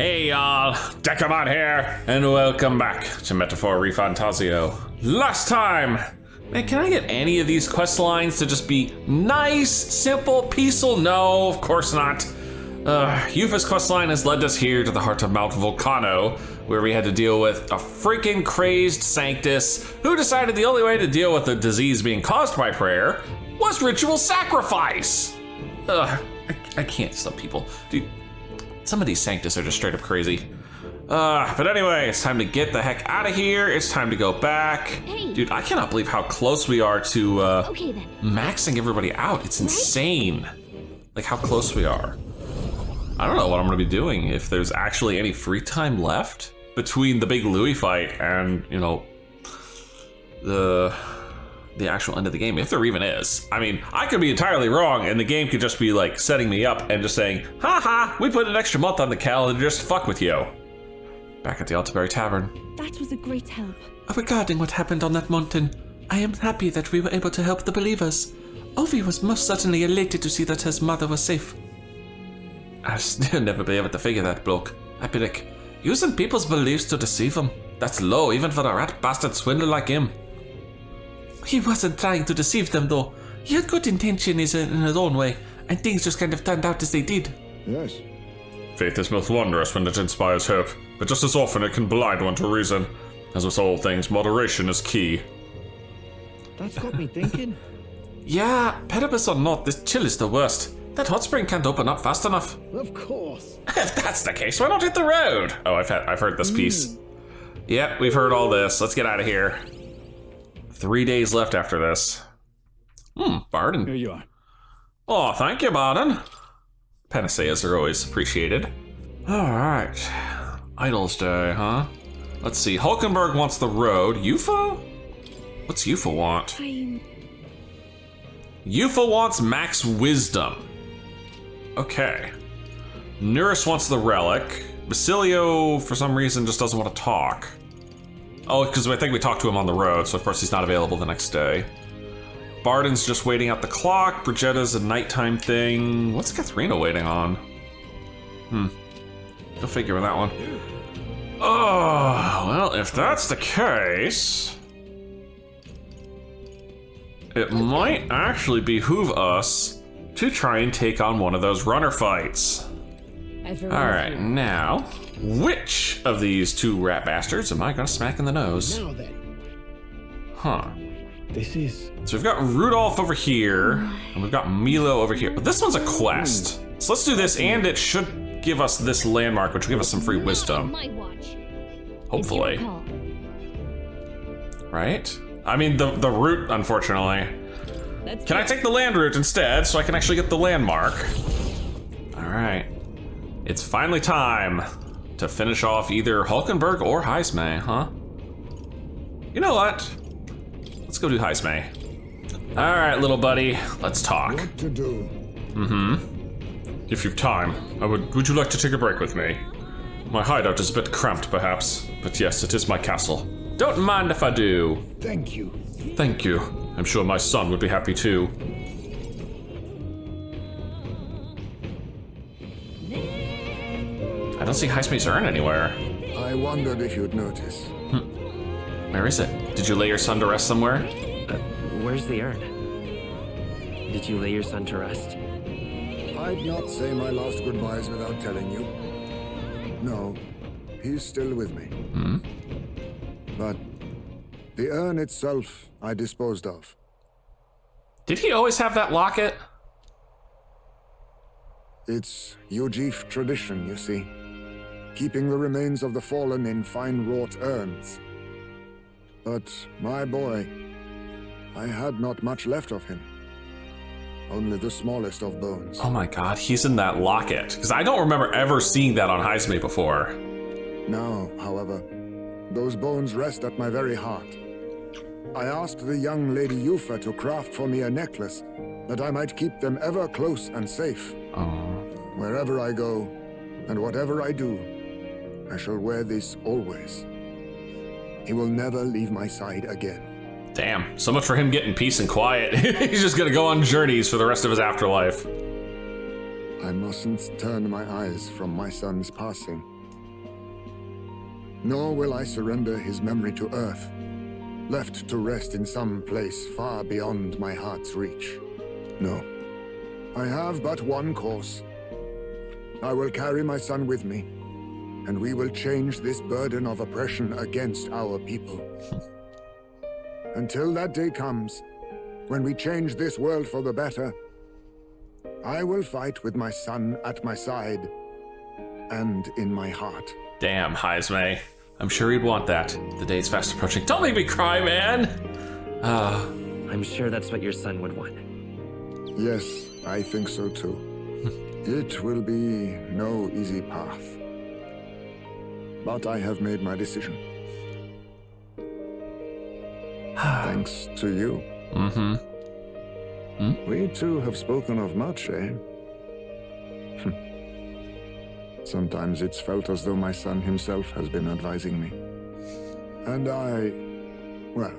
Hey y'all, Dekumon here, and welcome back to Metaphor ReFantazio. Last time, man, can I get any of these quest lines to just be nice, simple, peaceful? No, of course not. Yufa's quest line has led us here to the heart of Mount Volcano, where we had to deal with a freaking crazed Sanctus who decided the only way to deal with the disease being caused by prayer was ritual sacrifice. I can't stop people. Dude, some of these Sanctus are just straight up crazy. But anyway, it's time to get the heck out of here. It's time to go back. Hey. Dude, I cannot believe how close we are to Okay, then. maxing everybody out. It's insane. Like how close we are. I don't know what I'm gonna be doing if there's actually any free time left between the big Louis fight and, you know, the actual end of the game, if there even is. I mean, I could be entirely wrong and the game could just be like setting me up and just saying, haha, we put an extra month on the calendar just to fuck with you. Back at the Altaberry Tavern. That was a great help. Regarding what happened on that mountain, I am happy that we were able to help the believers. Ovi was most certainly elated to see that his mother was safe. I'll still never be able to figure that bloke. I'd be like, using people's beliefs to deceive them. That's low, even for a rat bastard swindler like him. He wasn't trying to deceive them, though. He had good intentions in his own way, and things just kind of turned out as they did. Yes. Faith is most wondrous when it inspires hope, but just as often it can blind one to reason. As with all things, moderation is key. That's got me thinking. Yeah, Pedibus or not, this chill is the worst. That hot spring can't open up fast enough. Of course. If that's the case, why not hit the road? Oh, I've heard this piece. Yep, we've heard all this. Let's get out of here. 3 days left after this. Barden. Here you are. Oh, thank you, Barden. Panaceas are always appreciated. All right. Idols Day, huh? Let's see. Hulkenberg wants the road. Yufa? What's Yufa want? Yufa wants max wisdom. Okay. Nurse wants the relic. Basilio, for some reason, just doesn't want to talk. Oh, because I think we talked to him on the road, so of course he's not available the next day. Barden's just waiting out the clock. Brigitta's a nighttime thing. What's Katharina waiting on? Go figure with that one. Oh, well, if that's the case, it might actually behoove us to try and take on one of those runner fights. All right, now, which of these two rat bastards am I gonna smack in the nose? Now then. Huh. This is. So we've got Rudolph over here, and we've got Milo over here. But this one's a quest. So let's do this, and it should give us this landmark, which will give us some free wisdom. My watch. Hopefully. Right? I mean, the route, unfortunately. Can I take the land route instead, so I can actually get the landmark? All right. It's finally time to finish off either Hulkenberg or Heismay, huh? You know what? Let's go do Heismay. All right, little buddy, let's talk. What to do? If you've time, would you like to take a break with me? My hideout is a bit cramped, perhaps, but yes, it is my castle. Don't mind if I do. Thank you. Thank you. I'm sure my son would be happy too. I don't see Heismay's urn anywhere. I wondered if you'd notice. Where is it? Did you lay your son to rest somewhere? Where's the urn? Did you lay your son to rest? I'd not say my last goodbyes without telling you. No, he's still with me. But the urn itself I disposed of. Did he always have that locket? It's Yojif tradition, you see. Keeping the remains of the fallen in fine-wrought urns. But my boy, I had not much left of him. Only the smallest of bones. Oh my god, he's in that locket. Because I don't remember ever seeing that on Heismay before. Now, however, those bones rest at my very heart. I asked the young Lady Yufa to craft for me a necklace that I might keep them ever close and safe. Wherever I go, and whatever I do, I shall wear this always. He will never leave my side again. Damn, so much for him getting peace and quiet. He's just gonna go on journeys for the rest of his afterlife. I mustn't turn my eyes from my son's passing. Nor will I surrender his memory to Earth, left to rest in some place far beyond my heart's reach. No. I have but one course. I will carry my son with me, and we will change this burden of oppression against our people. Until that day comes, when we change this world for the better, I will fight with my son at my side and in my heart. Damn, Haizme. I'm sure he'd want that. The day's fast approaching. Don't make me cry, man! I'm sure that's what your son would want. Yes, I think so too. It will be no easy path. But I have made my decision. Thanks to you. We two have spoken of much, eh? Sometimes it's felt as though my son himself has been advising me. And well,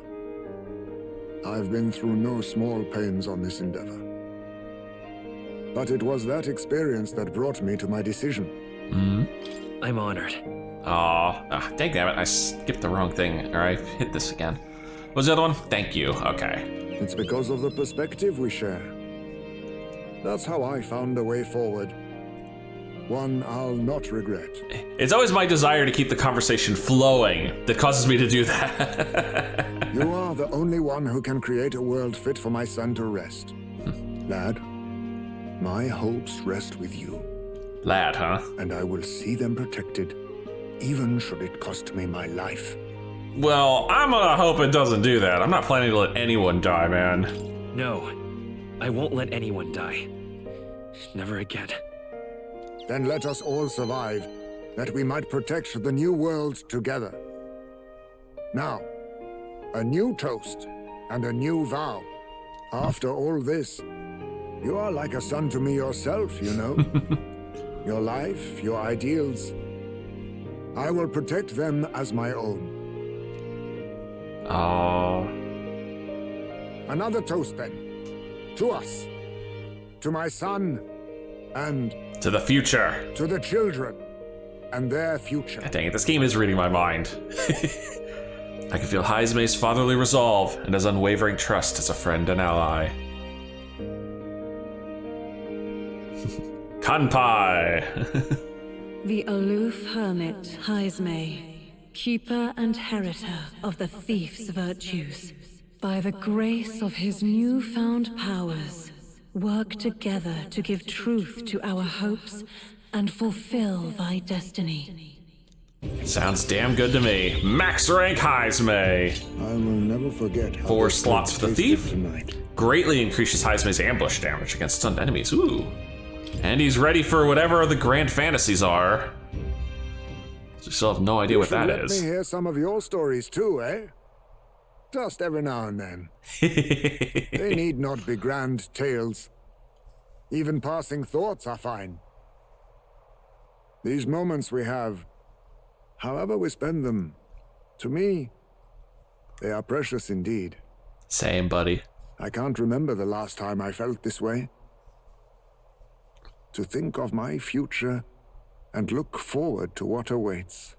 I've been through no small pains on this endeavor. But it was that experience that brought me to my decision. I'm honored. Dang it, I skipped the wrong thing. Alright, hit this again. What's the other one? Thank you, okay. It's because of the perspective we share. That's how I found a way forward. One I'll not regret. It's always my desire to keep the conversation flowing that causes me to do that. You are the only one who can create a world fit for my son to rest. Lad, my hopes rest with you. Lad, huh? And I will see them protected, even should it cost me my life. Well, I'm gonna hope it doesn't do that. I'm not planning to let anyone die, man. No, I won't let anyone die. Never again. Then let us all survive, that we might protect the new world together. Now, a new toast and a new vow. After all this, you are like a son to me yourself, you know. Your life, your ideals. I will protect them as my own. Another toast then. To us. To my son. And to the future. To the children and their future. God dang it, this game is reading my mind. I can feel Haizme's fatherly resolve and his unwavering trust as a friend and ally. Kanpai! The aloof hermit Haizme, keeper and heritor of the thief's virtues, by the grace of his newfound powers, work together to give truth to our hopes and fulfill thy destiny. Sounds damn good to me. Max rank Haizme. I will never forget how 4 slots for the thief. Tonight. Greatly increases Haizme's ambush damage against stunned enemies. Ooh. And he's ready for whatever the grand fantasies are. We still have no idea what that is. Let me hear some of your stories too, eh? Just every now and then. They need not be grand tales. Even passing thoughts are fine. These moments we have, however we spend them, to me, they are precious indeed. Same, buddy. I can't remember the last time I felt this way. To think of my future and look forward to what awaits.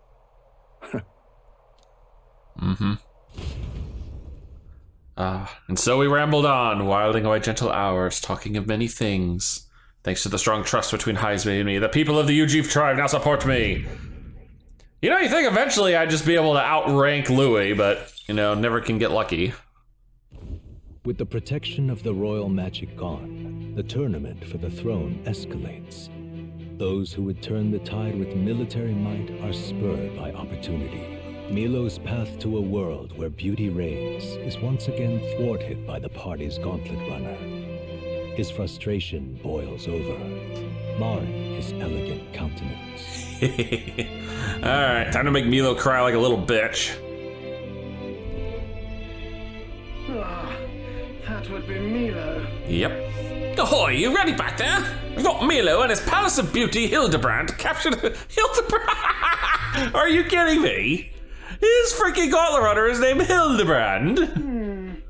And so we rambled on, whiling away gentle hours, talking of many things. Thanks to the strong trust between Haizme and me, the people of the Ujif tribe now support me. You know, you think eventually I'd just be able to outrank Louis, but, you know, never can get lucky. With the protection of the royal magic gone, the tournament for the throne escalates. Those who would turn the tide with military might are spurred by opportunity. Milo's path to a world where beauty reigns is once again thwarted by the party's gauntlet runner. His frustration boils over, marring his elegant countenance. Alright, time to make Milo cry like a little bitch. That would be Milo. Yep. Ahoy, you ready back there? We've got Milo and his Palace of Beauty, Hildebrand, captured. Hildebrand? Are you kidding me? His freaking gauntlet runner is named Hildebrand.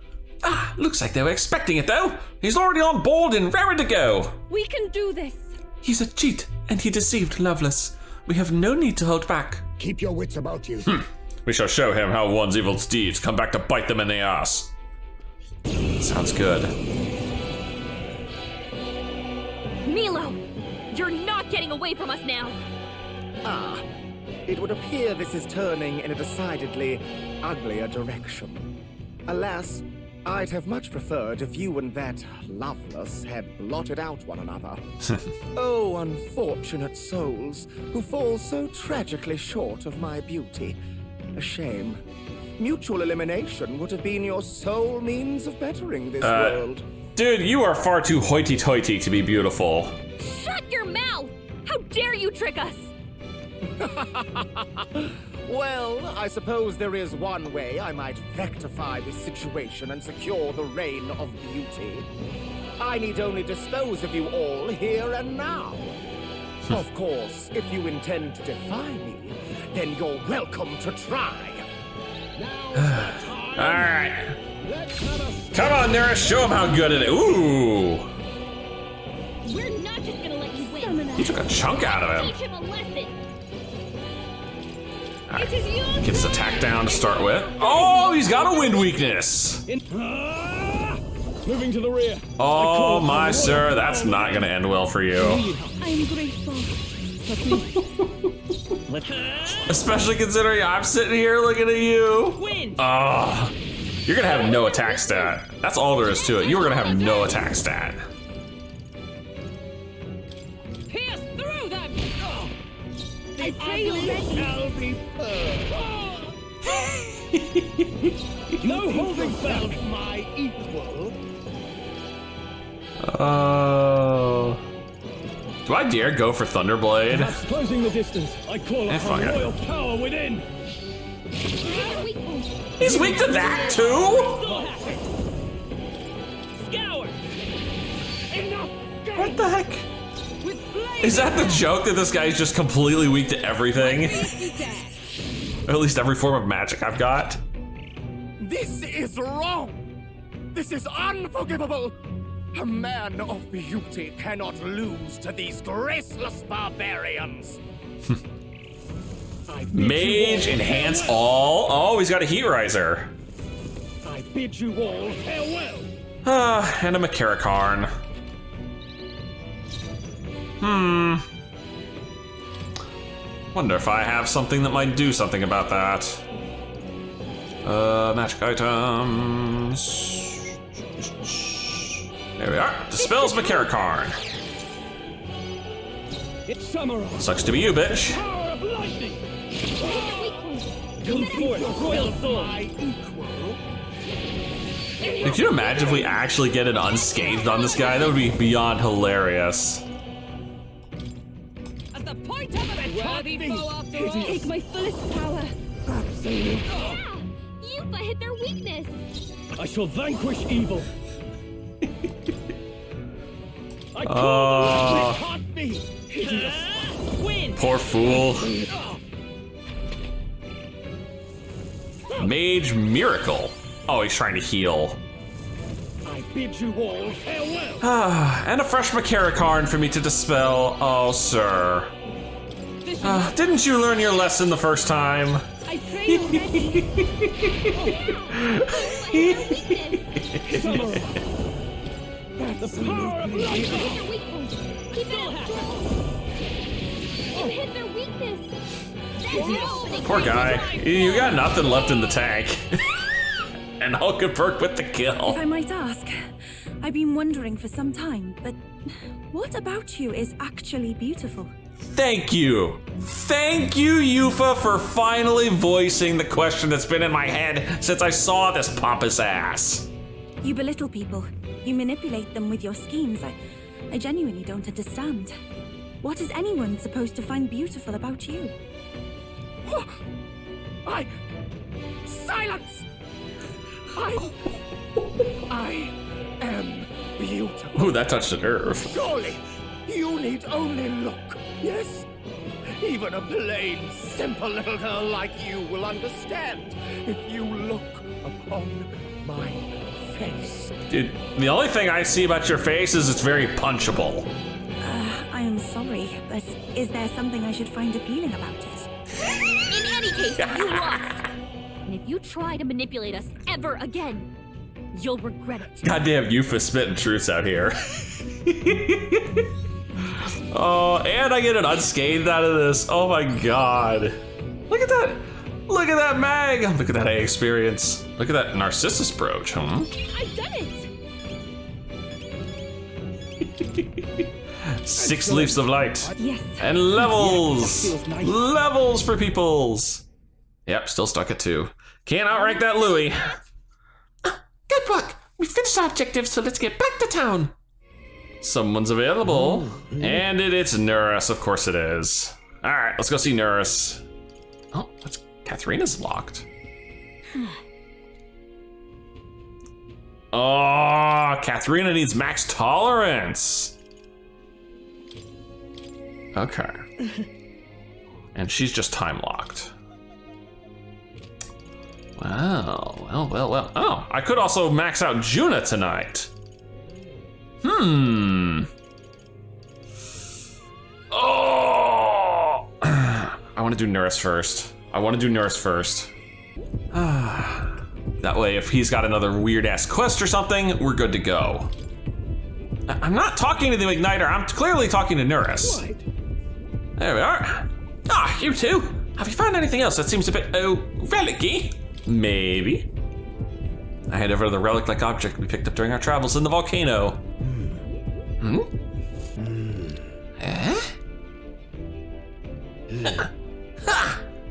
Looks like they were expecting it though. He's already on board and raring to go. We can do this. He's a cheat, and he deceived Loveless. We have no need to hold back. Keep your wits about you. We shall show him how one's evil deeds come back to bite them in the ass. Sounds good. Milo! You're not getting away from us now! Ah, it would appear this is turning in a decidedly uglier direction. Alas, I'd have much preferred if you and that Loveless had blotted out one another. Oh, unfortunate souls who fall so tragically short of my beauty. A shame. Mutual elimination would have been your sole means of bettering this world. Dude, you are far too hoity-toity to be beautiful. Shut your mouth! How dare you trick us! Well, I suppose there is one way I might rectify this situation and secure the reign of beauty. I need only dispose of you all here and now. Of course, if you intend to defy me, then you're welcome to try. Alright. Come on, Nera, show him how good it is. Ooh! We're not just gonna let you win! He took a chunk out of Teach him. him a lesson! Alright. It is you! Get his attack down to start with. Oh, he's got a wind weakness. Moving to the rear. Oh my sir, that's not gonna end well for you. I am grateful. Especially considering I'm sitting here looking at you. Oh, you're gonna have no attack stat. That's all there is to it. You are gonna have no attack stat. Pierce through them! I pray you No holding back. my equal. Oh. Do I dare go for Thunderblade? Perhaps closing the distance. I call fuck upon it. royal power within. He's weak to that too? Scour! What the heck? Is that the joke that this guy's just completely weak to everything? Or at least every form of magic I've got? This is wrong! This is unforgivable! A man of beauty cannot lose to these graceless barbarians! Mage, enhance all. Oh, he's got a heat riser. I bid you all farewell. And a Makarakarn. Wonder if I have something that might do something about that. Magic items. There we are. Dispels Makarakarn. It's summer. Sucks to be you, bitch. Power of lightning. Come forth, royal sword. Could you imagine if we actually get it unscathed on this guy? That would be beyond hilarious. At the point of an attack, take my fullest power. Absolutely. Yeah! Yupa hit their weakness. I shall vanquish evil. I call the hot me. Hideous. Win! Poor fool. Mage Miracle. Oh, he's trying to heal. I bid you all farewell. And a fresh Makarakarn for me to dispel. Oh, sir. Didn't you learn your lesson the first time? I pray you're ready. Summer. The power of lightning. Keep it up. You hit their weakness. Poor guy. You got nothing left in the tank. And Hulkenberg with the kill. If I might ask, I've been wondering for some time, but what about you is actually beautiful? Thank you. Thank you, Yufa, for finally voicing the question that's been in my head since I saw this pompous ass. You belittle people. You manipulate them with your schemes. I genuinely don't understand. What is anyone supposed to find beautiful about you? Silence! I am beautiful. Ooh, that touched a nerve. Surely, you need only look, yes? Even a plain, simple little girl like you will understand if you look upon my face. Dude, the only thing I see about your face is it's very punchable. I am sorry. Absolutely, but is there something I should find appealing about it? In any case, you lost. And if you try to manipulate us ever again, you'll regret it. Goddamn Yufa spitting truths out here. Oh, and I get an unscathed out of this. Oh my god. Look at that. Look at that mag. Look at that A experience. Look at that Narcissus brooch, huh? I've done it. 6 leaves of light. Yes. And levels. Yes, that feels nice. Levels for peoples. Yep, still stuck at 2. Can't outrank that Louis. Good work. We finished our objective, so let's get back to town. Someone's available. And it's Nurus, of course it is. All right, let's go see Nurus. Oh, that's Katharina's locked. Oh, Katharina needs max tolerance. Okay. And she's just time locked. Wow, well. Oh, I could also max out Juna tonight. Oh! I want to do Nurse first. That way, if he's got another weird-ass quest or something, we're good to go. I'm not talking to the Igniter, I'm clearly talking to Nurse. There we are. Ah, you two. Have you found anything else that seems a bit, relic-y? Maybe. I head over to the relic-like object we picked up during our travels in the volcano.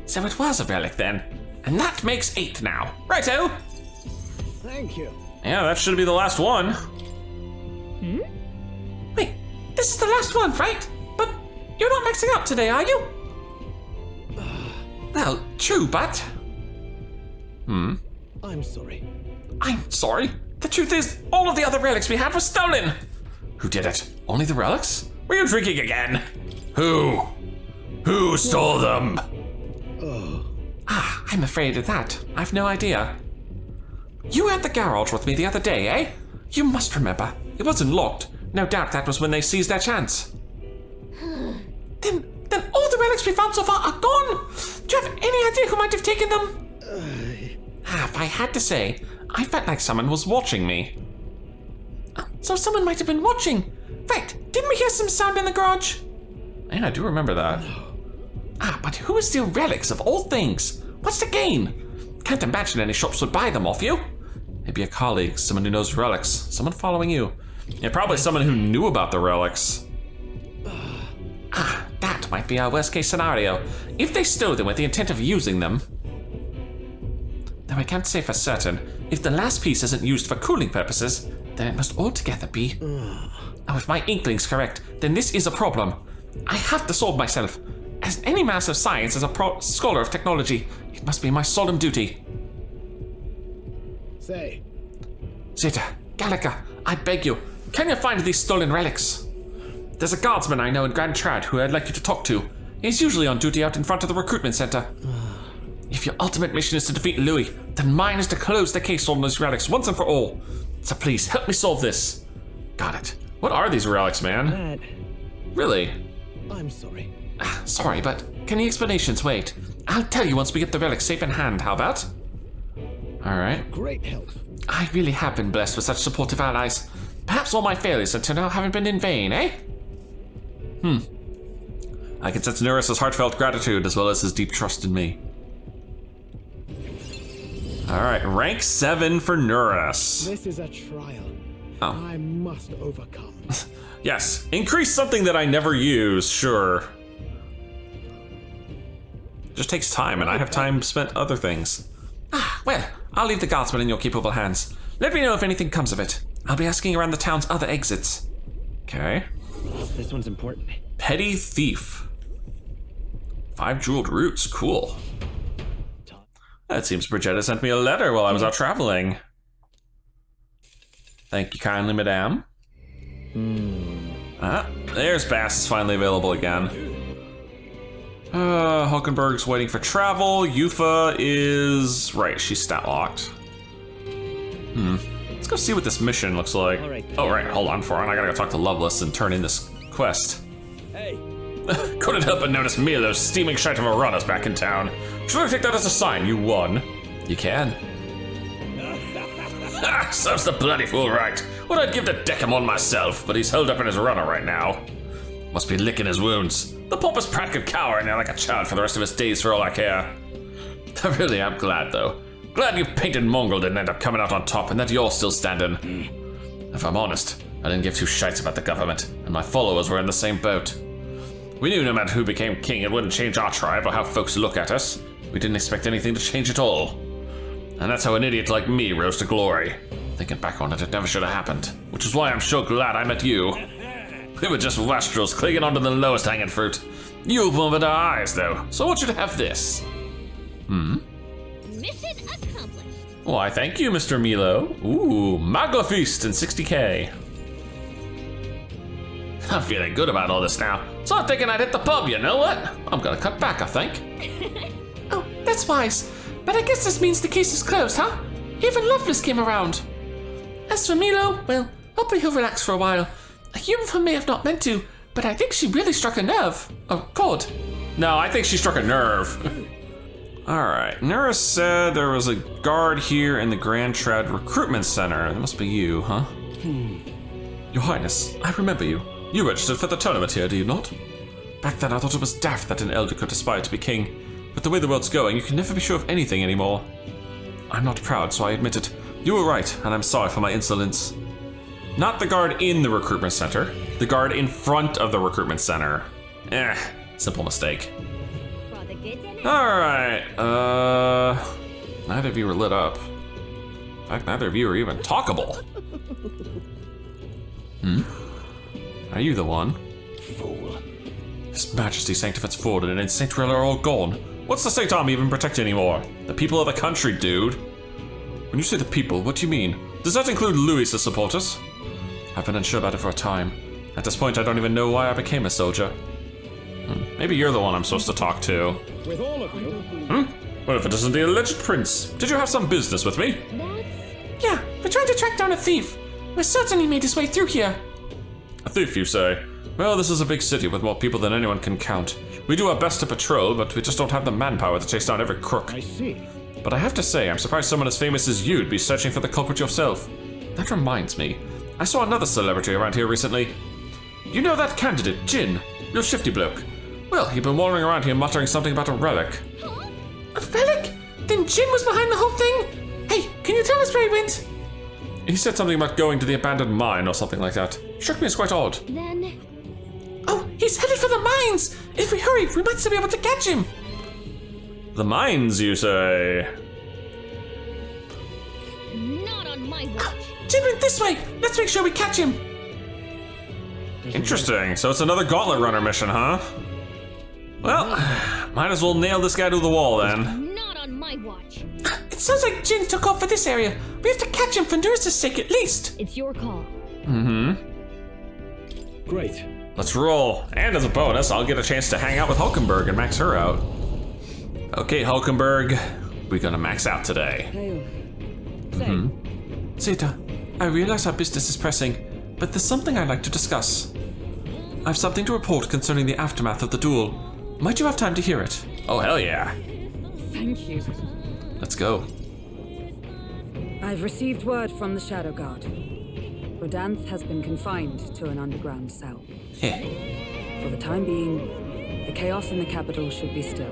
So it was a relic then. And that makes 8 now. Righto! Thank you. Yeah, that should be the last one. Wait, this is the last one, right? But you're not mixing up today, are you? Well, true, but... I'm sorry. I'm sorry. The truth is, all of the other relics we had were stolen. Who did it? Only the relics? Were you drinking again? Who? Who stole them? I'm afraid of that. I've no idea. You had the garage with me the other day, eh? You must remember. It wasn't locked. No doubt that was when they seized their chance. Then all the relics we found so far are gone? Do you have any idea who might have taken them? If I had to say, I felt like someone was watching me. So someone might have been watching. Right, didn't we hear some sound in the garage? Yeah, I do remember that. But who would steal relics of all things? What's the gain? Can't imagine any shops would buy them off you. Maybe a colleague, someone who knows relics, someone following you. Yeah, probably someone who knew about the relics. That might be our worst case scenario. If they stole them with the intent of using them. Though I can't say for certain. If the last piece isn't used for cooling purposes, then it must altogether be... if my inkling's correct, then this is a problem. I have to solve myself. As any master of science, as a scholar of technology, it must be my solemn duty. Say. Zeta, Gallica, I beg you, can you find these stolen relics? There's a guardsman I know in Grand Trad who I'd like you to talk to. He's usually on duty out in front of the recruitment center. If your ultimate mission is to defeat Louis, then mine is to close the case on those relics once and for all. So please, help me solve this. Got it. What are these relics, man? Really? I'm sorry. Sorry, but can the explanations wait? I'll tell you once we get the relics safe in hand, how about? Alright. Great help. I really have been blessed with such supportive allies. Perhaps all my failures until now haven't been in vain, eh? I can sense Nurus' heartfelt gratitude as well as his deep trust in me. Alright, rank 7 for Nurus. This is a trial. Oh. I must overcome. Yes, increase something that I never use, sure. Just takes time, and I have time spent other things. Well, I'll leave the guardsman in your capable hands. Let me know if anything comes of it. I'll be asking around the town's other exits. Okay. This one's important. Petty Thief. 5 jeweled roots, cool. It seems Brigetta sent me a letter while I was out traveling. Thank you kindly, madame. There's Bass is finally available again. Hulkenberg's waiting for travel. Yufa is... right, she's stat locked. Let's go see what this mission looks like. All right. Oh, right, hold on for it. I gotta go talk to Loveless and turn in this quest. Hey, Couldn't help but notice Milo's steaming shite of a run us back in town. Should I take that as a sign you won? You can. Serves the bloody fool right. What I'd give to Dekumon myself, but he's held up in his runner right now. Must be licking his wounds. The pompous prat could cower in there like a child for the rest of his days for all I care. I really am glad, though. Glad you painted Mongol didn't end up coming out on top and that you're still standing. If I'm honest, I didn't give two shites about the government, and my followers were in the same boat. We knew no matter who became king, it wouldn't change our tribe or how folks look at us. We didn't expect anything to change at all. And that's how an idiot like me rose to glory. Thinking back on it, it never should have happened. Which is why I'm so glad I met you. We were just wastrels clinging onto the lowest hanging fruit. You opened our eyes, though, so I want you to have this. Mission accomplished. Why, thank you, Mr. Milo. Ooh, Magla Feast and 60k. I'm feeling good about all this now, so I'm thinking I'd hit the pub, you know what? I'm gonna cut back, I think. Oh, that's wise. But I guess this means the case is closed, huh? Even Loveless came around. As for Milo, well, hopefully he'll relax for a while. A human form may have not meant to, but I think she really struck a nerve. Oh, chord. No, I think she struck a nerve. Alright, Nura said there was a guard here in the Grand Trad Recruitment Center. That must be you, huh? Your Highness, I remember you. You registered for the tournament here, do you not? Back then I thought it was daft that an elder could aspire to be king. But the way the world's going, you can never be sure of anything anymore. I'm not proud, so I admit it. You were right, and I'm sorry for my insolence. Not the guard in the recruitment center. The guard in front of the recruitment center. Simple mistake. Alright, neither of you were lit up. In fact, neither of you are even talkable. Are you the one? Fool. His Majesty Sanctifex Ford and Saint Rilla are all gone. What's the Saint Army even protect anymore? The people of the country, dude. When you say the people, what do you mean? Does that include Louis' supporters? I've been unsure about it for a time. At this point, I don't even know why I became a soldier. Maybe you're the one I'm supposed to talk to. With all of you? What if it isn't the alleged prince? Did you have some business with me? Yeah, we're trying to track down a thief. We're certain he made his way through here. A thief, you say? Well, this is a big city with more people than anyone can count. We do our best to patrol, but we just don't have the manpower to chase down every crook. I see. But I have to say, I'm surprised someone as famous as you'd be searching for the culprit yourself. That reminds me, I saw another celebrity around here recently. You know that candidate, Jin? Real shifty bloke. Well, he'd been wandering around here muttering something about a relic. A relic? Then Jin was behind the whole thing? Hey, can you tell us where he went? He said something about going to the abandoned mine or something like that. Struck me as quite odd. Then... Oh, he's headed for the mines! If we hurry, we might still be able to catch him. The mines, you say? Not on my watch. Jin went this way! Let's make sure we catch him! Interesting. So it's another Gauntlet Runner mission, huh? Well, might as well nail this guy to the wall then. Not on my watch. It sounds like Jin took off for this area. We have to catch him for Nurse's sake at least. It's your call. Great. Let's roll. And as a bonus, I'll get a chance to hang out with Hulkenberg and max her out. Okay, Hulkenberg, we're gonna max out today. Zeta, I realize our business is pressing, but there's something I'd like to discuss. I have something to report concerning the aftermath of the duel. Might you have time to hear it? Oh, hell yeah. Thank you. Let's go. I've received word from the Shadow Guard. Rodanth has been confined to an underground cell. For the time being, the chaos in the capital should be still.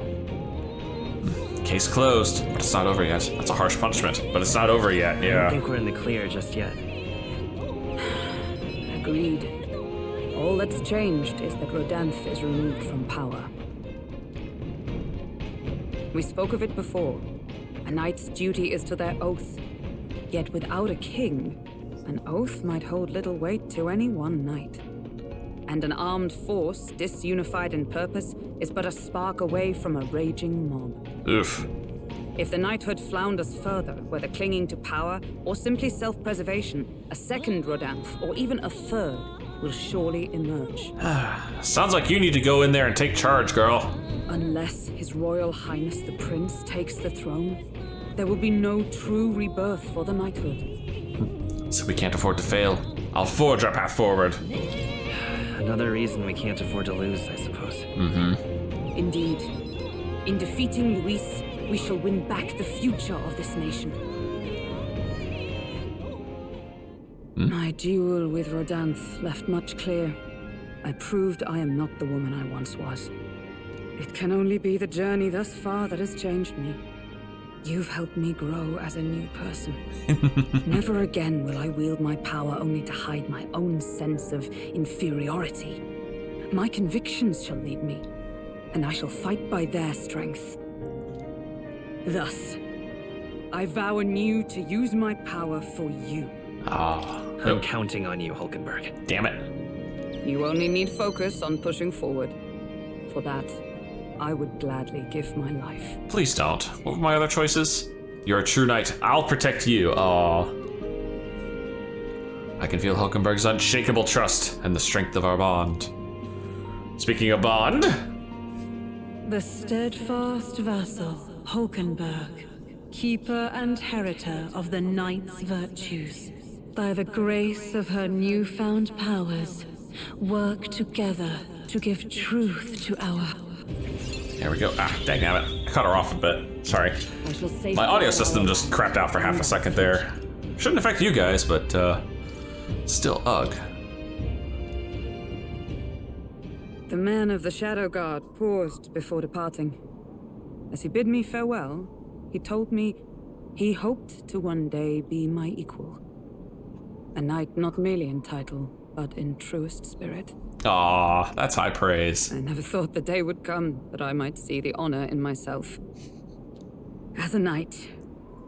Case closed, but it's not over yet. That's a harsh punishment, but it's not over yet, I don't yeah. think we're in the clear just yet. Agreed. All that's changed is that Rodanth is removed from power. We spoke of it before. A knight's duty is to their oath. Yet without a king, an oath might hold little weight to any one knight. And an armed force, disunified in purpose, is but a spark away from a raging mob. Oof. If the knighthood flounders further, whether clinging to power or simply self-preservation, a second Rodanth, or even a third, will surely emerge. Sounds like you need to go in there and take charge, girl. Unless His Royal Highness the Prince takes the throne, there will be no true rebirth for the knighthood. So we can't afford to fail. I'll forge our path forward. Another reason we can't afford to lose, I suppose. Indeed. In defeating Luis, we shall win back the future of this nation. My duel with Rodanth left much clear. I proved I am not the woman I once was. It can only be the journey thus far that has changed me. You've helped me grow as a new person. Never again will I wield my power only to hide my own sense of inferiority. My convictions shall lead me, and I shall fight by their strength. Thus, I vow anew to use my power for you. I'm counting on you, Hulkenberg. Damn it. You only need focus on pushing forward. For that, I would gladly give my life. Please don't. What were my other choices? You're a true knight. I'll protect you. Aw. I can feel Hulkenberg's unshakable trust and the strength of our bond. Speaking of bond... The steadfast vassal, Hulkenberg, keeper and heritor of the knight's virtues. By the grace of her newfound powers, work together to give truth to our... There we go. Ah, dang it. I cut her off a bit. Sorry. My audio system just crapped out for half a second there. Shouldn't affect you guys, but still, ugh. The man of the Shadow Guard paused before departing. As he bid me farewell, he told me he hoped to one day be my equal. A knight not merely in title, but in truest spirit. Aw, that's high praise. I never thought the day would come that I might see the honor in myself. As a knight,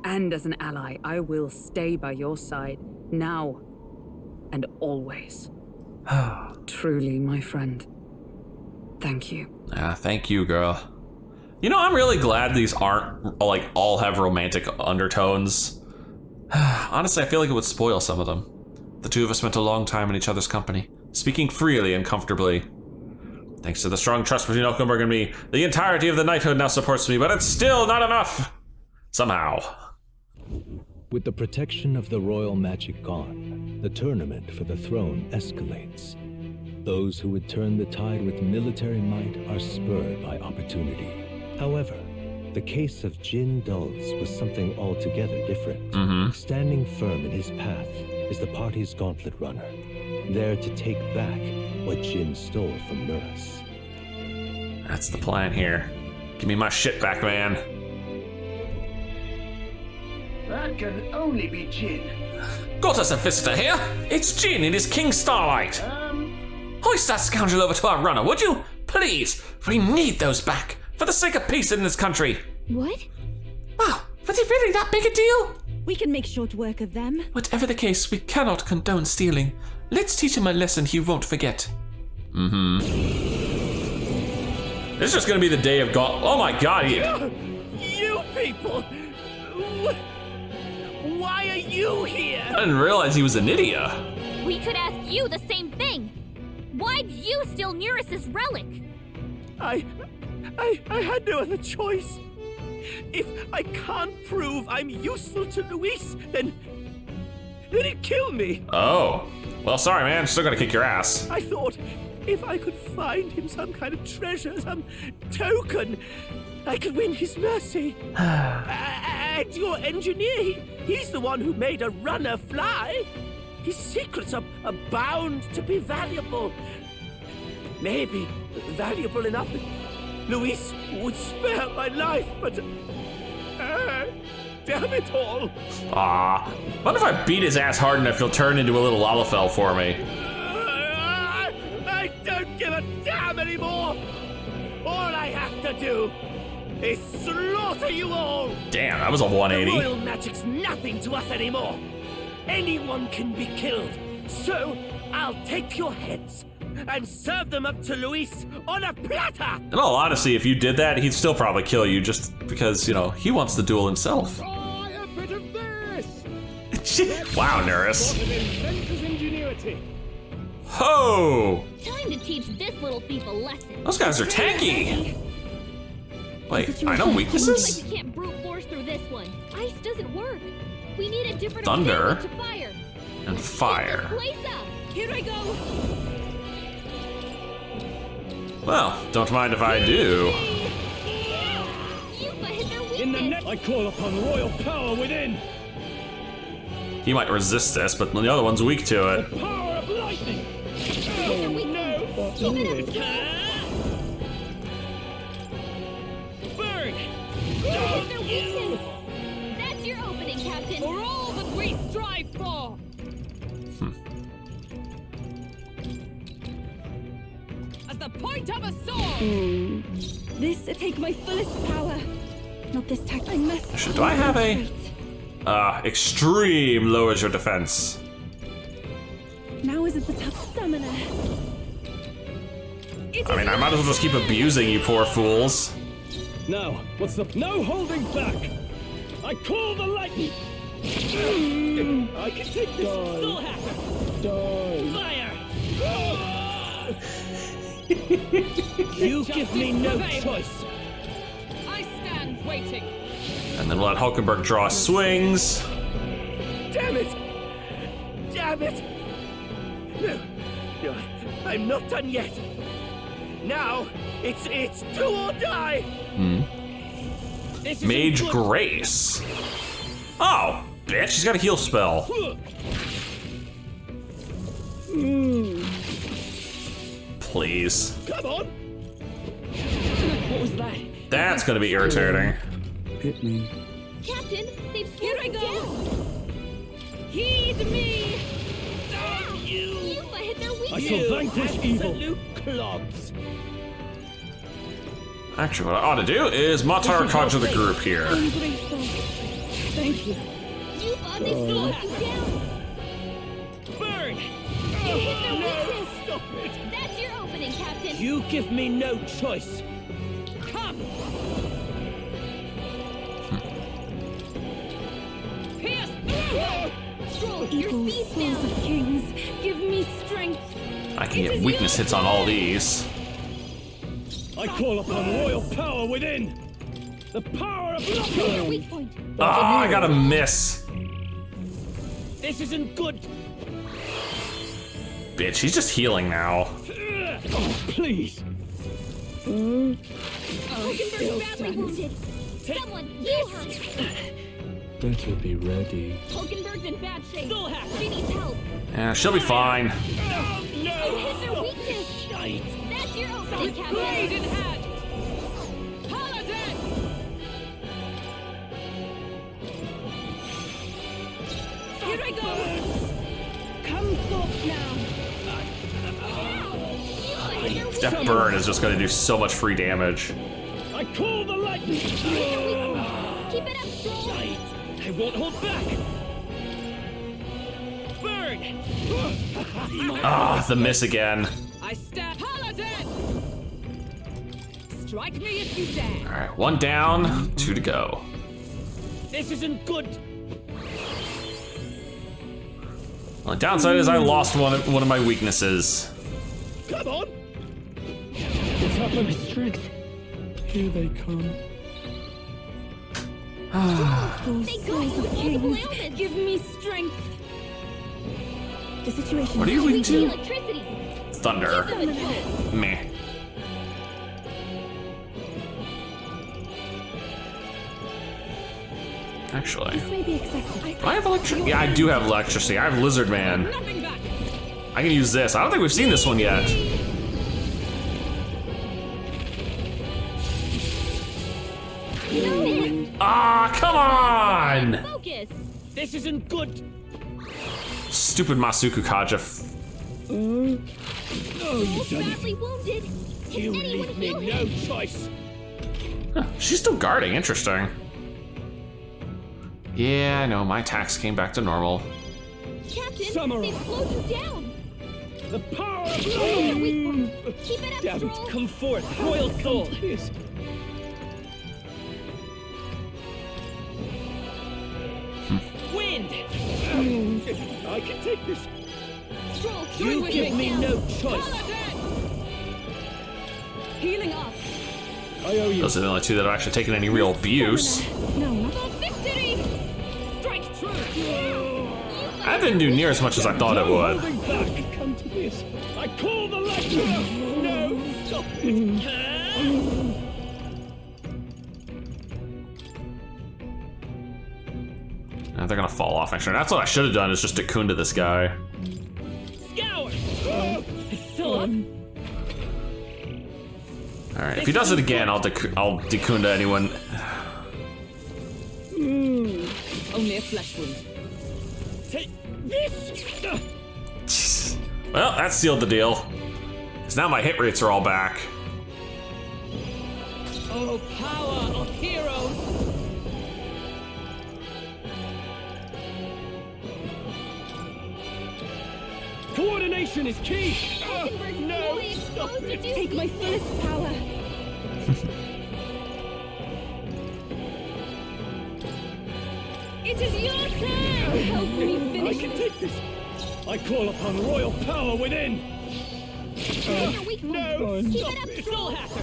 and as an ally, I will stay by your side, now and always. Truly, my friend. Thank you. Thank you, girl. You know, I'm really glad these aren't, like, all have romantic undertones. Honestly, I feel like it would spoil some of them. The two of us spent a long time in each other's company, speaking freely and comfortably. Thanks to the strong trust between Hulkenberg and me, the entirety of the knighthood now supports me, but it's still not enough! Somehow. With the protection of the royal magic gone, the tournament for the throne escalates. Those who would turn the tide with military might are spurred by opportunity. However, the case of Jin Dulz was something altogether different. Standing firm in his path is the party's gauntlet runner, there to take back what Jin stole from Nurse. That's the plan here. Give me my shit back, man. That can only be Jin. Got us a visitor here. It's Jin and his King Starlight. Hoist that scoundrel over to our runner, would you? Please, we need those back, for the sake of peace in this country. What? Wow, was it really that big a deal? We can make short work of them. Whatever the case, we cannot condone stealing. Let's teach him a lesson he won't forget. This is just gonna be the day of God. Oh my god, You people! Why are you here? I didn't realize he was an Nydia. We could ask you the same thing. Why'd you steal Neris's relic? I had no other choice. If I can't prove I'm useful to Luis, then he'd kill me. Oh. Well, sorry, man. Still gonna kick your ass. I thought if I could find him some kind of treasure, some token, I could win his mercy. And your engineer, he's the one who made a runner fly. His secrets are bound to be valuable. Maybe valuable enough that Luis would spare my life, but... damn it all. Wonder if I beat his ass hard enough he'll turn into a little Lalafell for me. I don't give a damn anymore. All I have to do is slaughter you all. Damn, that was a 180. The royal magic's nothing to us anymore. Anyone can be killed. So I'll take your heads and serve them up to Luis on a platter. In all honesty, if you did that, he'd still probably kill you just because, you know, he wants the duel himself. Try a bit of this. Wow, Neris. What an inventor's ingenuity. Ho! Time to teach this little thief a lesson. Those guys are tanky. Wait, I know weaknesses? Like we can't brute force through this one. Ice doesn't work. We need a different Thunder to fire. and fire. Place up. Here I go. Well, don't mind if I do. In the net, I call upon royal power within. He might resist this, but the other one's weak to it. Power of lightning. Burn. That's your opening, Captain. For all that we strive for! As the point of a sword! This take my fullest power. Not this tact. I must. Do I have a extreme lowers your defense? Now is it the tough summoner? I mean, I might as well just keep abusing you poor fools. Now, what's the... No holding back. I call the lightning. I can take this. Soul hacker. Fire. You give me no choice. I stand waiting. And then we'll let Hulkenberg draw swings. Damn it! Damn it! No, I'm not done yet. Now, it's do or die. Mage Grace. Oh, bitch, she's got a heal spell. Please. Come on. What was that? That's gonna be irritating. Hit me. Captain, they've Here I slowed go. down. Heed me! Yuffie hit their I weakness. shall vanquish evil. Absolute clods. Actually, what I ought to do is Matar conjure the group here. I'm grateful. Thank you. Yuffie, they've slowed you down. Burn. You hit their weakness. Stop it. That's your opening, Captain. You give me no choice. Come! Pierce through! Stroll, your Equal speed's souls down. of kings, give me strength. I can get weakness hits on all these. I call upon royal power within. The power of love. Weak point. Oh, I got a miss. This isn't good. Bitch, he's just healing now. Oh, please. Hulkenberg's badly wounded. Someone, heal her. Better be ready. Hulkenberg's in bad shape. Soul hack. She needs help. Yeah, she'll be fine. You hit their weakness. That's your opening, Blade Captain. in hand! Paladin! Here I go! Come forth now! That burn is just gonna do so much free damage. I call the lightning. Keep it up, Stroll. I won't hold back. Burn. Ah, the miss again. I stand Paladin! Strike me if you dare! Alright, one down, two to go. This isn't good. Well, the downside is I lost one of my weaknesses. Come on. What's happened? My strength. Here they come. They go with multiple ailments. Give me strength. The situation. What are you weak to? Electricity. Thunder. Meh. Actually, This may be excessive. do I have electricity? Yeah, I do have electricity. I have Lizard Man. Nothing back! I can use this. I don't think we've seen this one yet. Ah, come on! Focus. This isn't good. Stupid Masuku Kaja. Stroll's badly wounded. You Can anyone leave me heal no him? choice. She's still guarding. Interesting. Yeah, I know. My attacks came back to normal. Captain, Samurai. they've slowed you down. The power of Their love. weak point. Keep it up, Damn Stroll. it, come forth, royal soul. Wind! I can take this. Stroll, You with give me down. no choice. Paladin! Healing up! I owe you. Those are the only two that have actually taken any real abuse. No, not For victory! Strike true! That didn't do near as much as I thought it would. Holding back. Come to this. I call the lightning. No, stop They're gonna fall off next turn. That's what I should have done, is just Dekun to this guy. Scour! Still up? Alright, if he does it again, I'll Dekun to anyone. Only a flesh wound. Take this! Well, that sealed the deal. Because now my hit rates are all back. Oh, power of heroes! Coordination is key! No, stop it! Take my fullest power. It is your turn! Help me finish. I can take this! I call upon royal power within! No! Keep it up, Soul Hacker!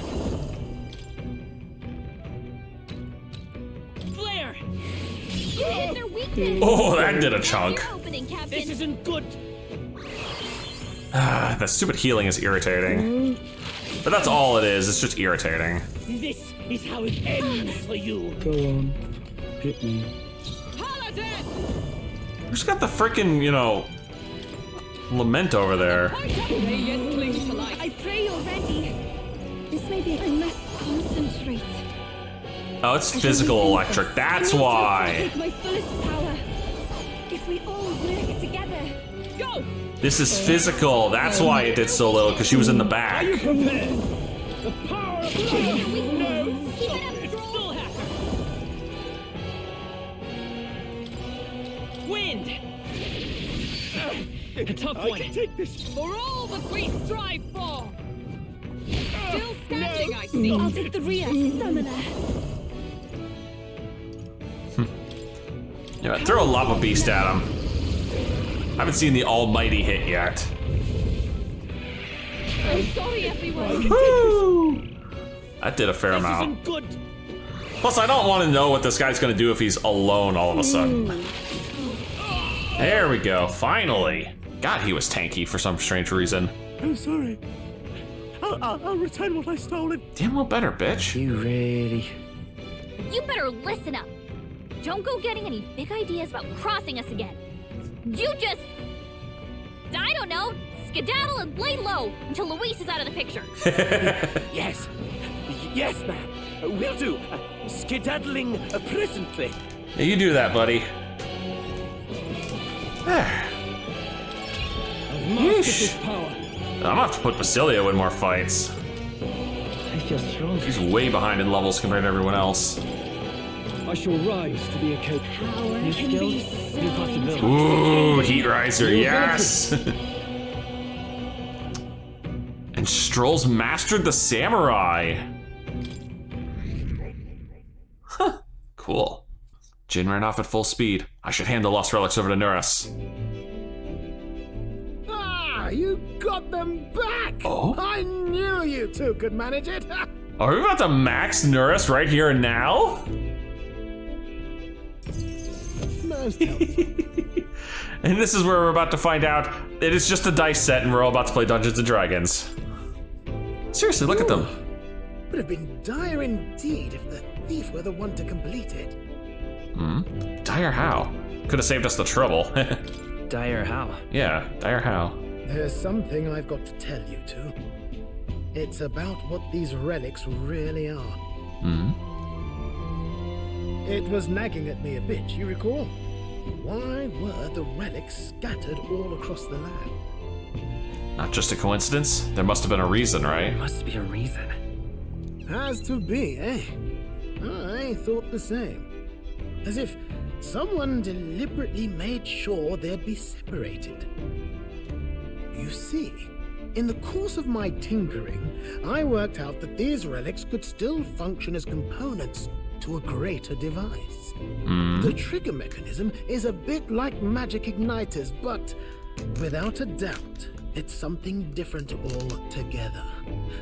Flare! Hit their weakness. Oh, that did a chunk. Opening, Captain. This isn't good! That stupid healing is irritating. But that's all it is, it's just irritating. This is how it ends for you! Go on. Hit me. Paladin! Who's got the frickin', you know, lament over there? I pray you're ready. This may be. I must concentrate. Oh, it's physical electric, that's why. Take my fullest power. If we all work together. Go! This is physical, that's why it did so little, because she was in the back. Are you prepared? The power of love! No! Keep it up, Soul Hacker! Wind! A tough one. I can take this. For all that we strive for! Still standing, I see. I'll take the rear, summoner. Yeah, throw a lava beast at him. I haven't seen the almighty hit yet. I'm sorry, everyone. Woo! That did a fair This amount. isn't good. Plus, I don't want to know what this guy's gonna do if he's alone all of a sudden. There we go, finally. God, he was tanky for some strange reason. I'm sorry. I'll return what I stole. Damn well better, bitch. You really... You better listen up. Don't go getting any big ideas about crossing us again. You just... I don't know. Skedaddle and lay low until Luis is out of the picture. Yes. Yes, ma'am. Will do. Skedaddling presently. Yeah, you do that, buddy. Yeesh. I'm gonna have to put Basilio in more fights. I feel strong. He's way behind in levels compared to everyone else. I shall rise to be a coach. Power New can skills, be new so possibilities. Ooh, Heat Riser, yes! And Stroll's mastered the samurai. Huh, cool. Jin ran off at full speed. I should hand the lost relics over to Nuris. Ah, you got them back! Oh? I knew you two could manage it! Are we about to max Nuris right here and now? And this is where we're about to find out it is just a dice set and we're all about to play Dungeons and Dragons. Seriously, look at them. Would have been dire indeed if the thief were the one to complete it. Dire how? Could have saved us the trouble. Dire how? Yeah, dire how. There's something I've got to tell you two. It's about what these relics really are. It was nagging at me a bit, you recall? Why were the relics scattered all across the land? Not just a coincidence? There must have been a reason, right? There must be a reason. Has to be, eh? I thought the same. As if someone deliberately made sure they'd be separated. You see, in the course of my tinkering, I worked out that these relics could still function as components to a greater device. The trigger mechanism is a bit like magic igniters, but without a doubt, it's something different altogether.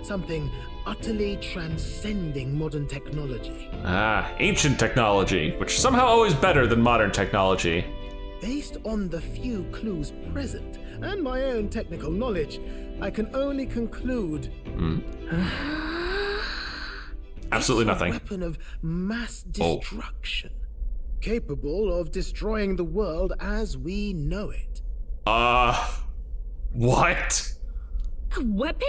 Something utterly transcending modern technology. Ah, ancient technology, which is somehow always better than modern technology. Based on the few clues present, and my own technical knowledge, I can only conclude... Absolutely nothing. It's a weapon of mass destruction, capable of destroying the world as we know it. What? A weapon?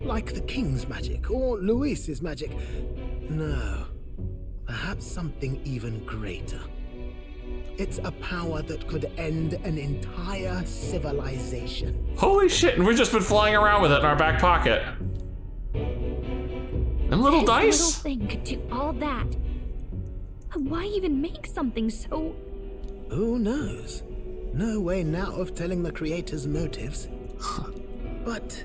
Like the King's magic, or Luis's magic. No, perhaps something even greater. It's a power that could end an entire civilization. Holy shit, and we've just been flying around with it in our back pocket. Them little This dice? little thing could do all that. Why even make something so... Who knows? No way now of telling the creator's motives. But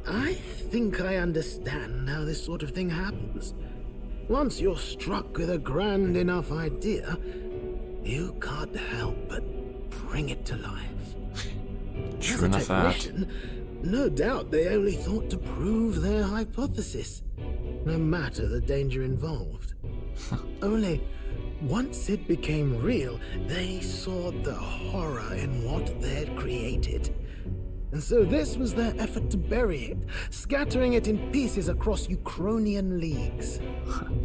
I think I understand how this sort of thing happens. Once you're struck with a grand enough idea, you can't help but bring it to life. True enough that. No doubt they only thought to prove their hypothesis, no matter the danger involved. Only, once it became real, they saw the horror in what they'd created. And so this was their effort to bury it, scattering it in pieces across Ukrainian leagues.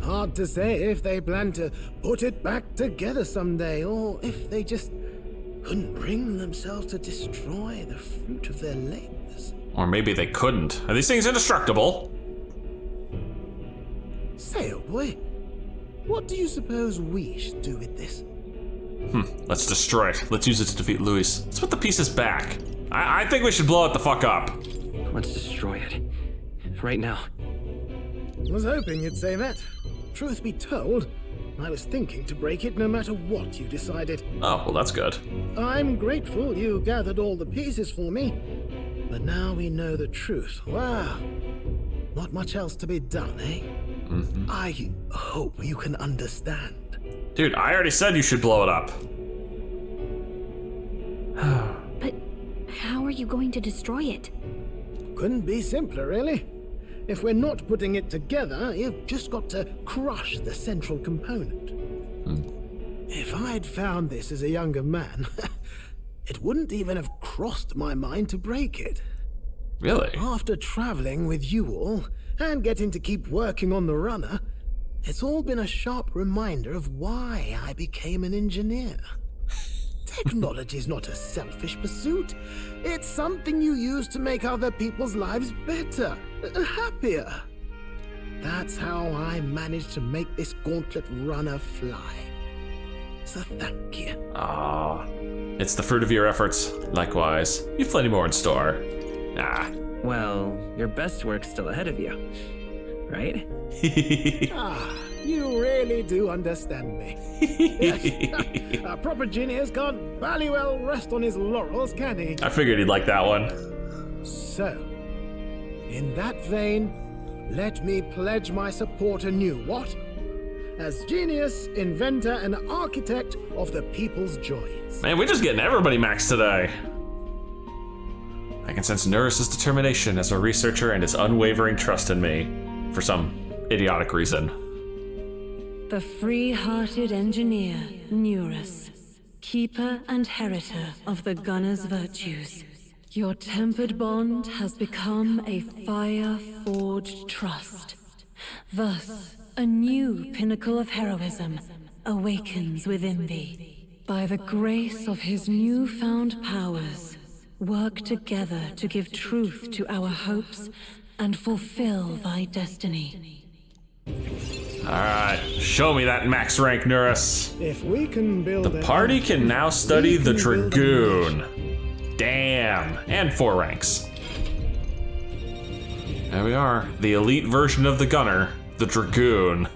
Hard to say if they plan to put it back together someday, or if they just couldn't bring themselves to destroy the fruit of their labors. Or maybe they couldn't. Are these things indestructible? Say, old boy, what do you suppose we should do with this? Let's destroy it. Let's use it to defeat Luis. Let's put the pieces back. I think we should blow it the fuck up. Let's destroy it. Right now. Was hoping you'd say that. Truth be told, I was thinking to break it no matter what you decided. Oh, well that's good. I'm grateful you gathered all the pieces for me, but now we know the truth. Wow. Not much else to be done, eh? I hope you can understand. Dude, I already said you should blow it up. But how are you going to destroy it? Couldn't be simpler, really. If we're not putting it together, you've just got to crush the central component. If I'd found this as a younger man, it wouldn't even have crossed my mind to break it. Really? After traveling with you all, and getting to keep working on the runner, it's all been a sharp reminder of why I became an engineer. Technology's not a selfish pursuit. It's something you use to make other people's lives better, happier. That's how I managed to make this gauntlet runner fly. So thank you. Ah, it's the fruit of your efforts. Likewise, you've plenty more in store. Ah. Well, your best work's still ahead of you, right? You really do understand me. Yes. A proper genius can't valley well rest on his laurels, can he? I figured he'd like that one. So, in that vein, let me pledge my support anew, what? As genius, inventor, and architect of the people's joys. Man, we're just getting everybody max today. I can sense Neuris's determination as a researcher and his unwavering trust in me, for some idiotic reason. The free-hearted engineer, Neuris, keeper and heritor of the gunner's virtues. Your tempered bond has become a fire-forged trust. Thus, a new pinnacle of heroism awakens within thee. By the grace of his newfound powers, work together to give truth to our hopes and fulfill thy destiny. Alright, show me that max rank, Neuris. If we can build the party can now study the Dragoon. Damn, and 4 ranks. There we are, the elite version of the gunner, the Dragoon.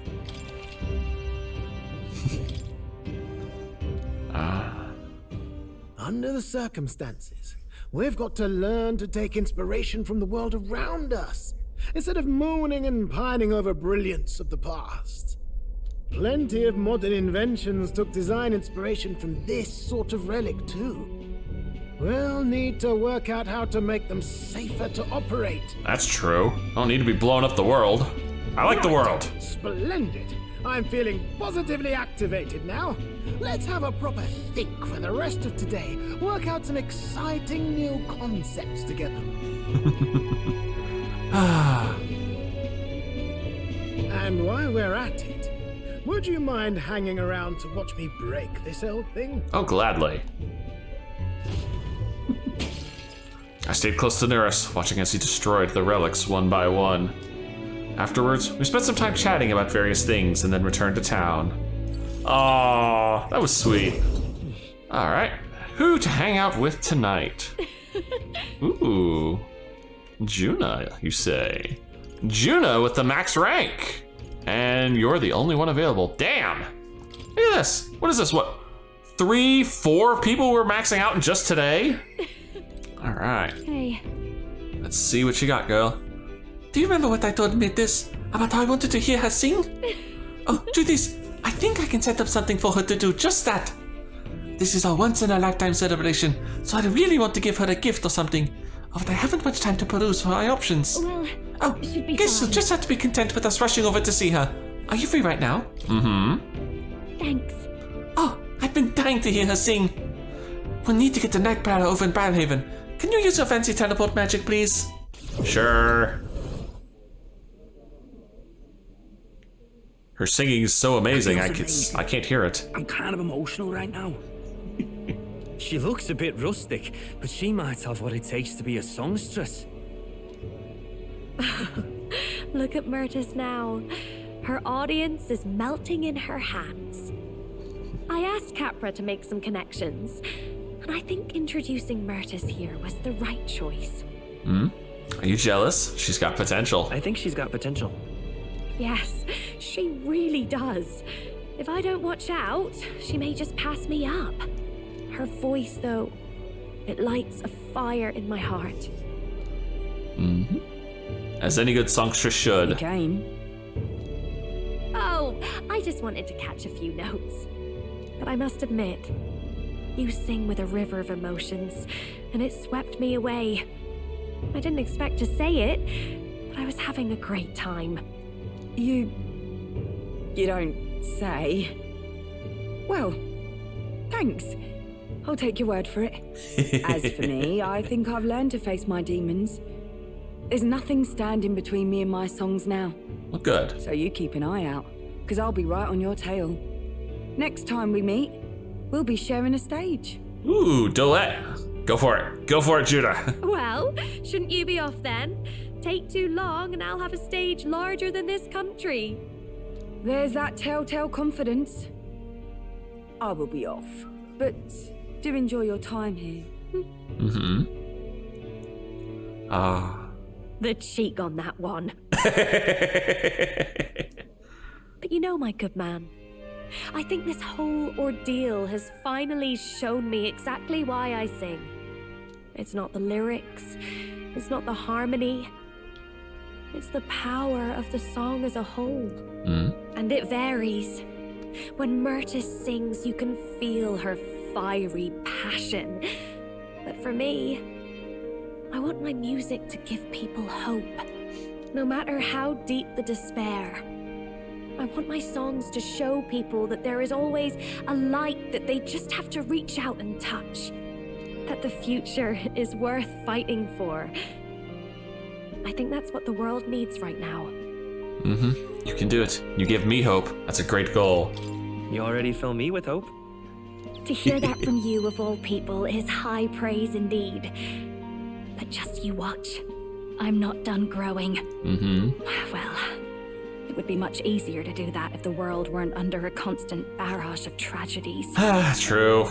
Under the circumstances, we've got to learn to take inspiration from the world around us, instead of mooning and pining over brilliance of the past. Plenty of modern inventions took design inspiration from this sort of relic too. We'll need to work out how to make them safer to operate. That's true. Don't need to be blowing up the world. I like the world. Splendid. I'm feeling positively activated now. Let's have a proper think for the rest of today. Work out some exciting new concepts together. And while we're at it, would you mind hanging around to watch me break this old thing? Oh, gladly. I stayed close to Neris, watching as he destroyed the relics one by one. Afterwards, we spent some time chatting about various things and then returned to town. Aww, that was sweet. Alright, who to hang out with tonight? Ooh, Juna, you say? Juna with the max rank! And you're the only one available. Damn! Look at this! What is this, what? 3, 4 people were maxing out just today? Alright. Hey. Let's see what you got, girl. Do you remember what I told Miss about how I wanted to hear her sing? Oh, do this. I think I can set up something for her to do just that. This is a once-in-a-lifetime celebration, so I really want to give her a gift or something. Oh, but I haven't much time to peruse for my options. Well, should be guess fine. you'll just have to be content with us rushing over to see her. Are you free right now? Mm-hmm. Thanks. Oh, I've been dying to hear her sing. We'll need to get the Night Prowler over in Bradhaven. Can you use your fancy teleport magic, please? Sure. Her singing is so amazing, I can't hear it. I'm kind of emotional right now. She looks a bit rustic, but she might have what it takes to be a songstress. Look at Myrtis now. Her audience is melting in her hands. I asked Capra to make some connections, and I think introducing Myrtis here was the right choice. Are you jealous? She's got potential. I think she's got potential. Yes, she really does. If I don't watch out, she may just pass me up. Her voice, though, it lights a fire in my heart. Mm-hmm. As any good songstress should. You came. Oh, I just wanted to catch a few notes. But I must admit, you sing with a river of emotions, and it swept me away. I didn't expect to say it, but I was having a great time. You don't say. Well, thanks. I'll take your word for it. As for me, I think I've learned to face my demons. There's nothing standing between me and my songs now. Well, good. So you keep an eye out, because I'll be right on your tail. Next time we meet, we'll be sharing a stage. Ooh, duet. Go for it. Go for it, Judah. Well, shouldn't you be off then? Take too long and I'll have a stage larger than this country. There's that telltale confidence. I will be off, but do enjoy your time here. Mm-hmm. The cheek on that one. But you know, my good man, I think this whole ordeal has finally shown me exactly why I sing. It's not the lyrics, it's not the harmony, it's the power of the song as a whole. And it varies. When Myrtis sings, you can feel her fiery passion. But for me, I want my music to give people hope, no matter how deep the despair. I want my songs to show people that there is always a light that they just have to reach out and touch. That the future is worth fighting for. I think that's what the world needs right now. You can do it. You give me hope. That's a great goal. You already fill me with hope. To hear that from you of all people is high praise indeed. But just you watch. I'm not done growing. Well, it would be much easier to do that if the world weren't under a constant barrage of tragedies. True.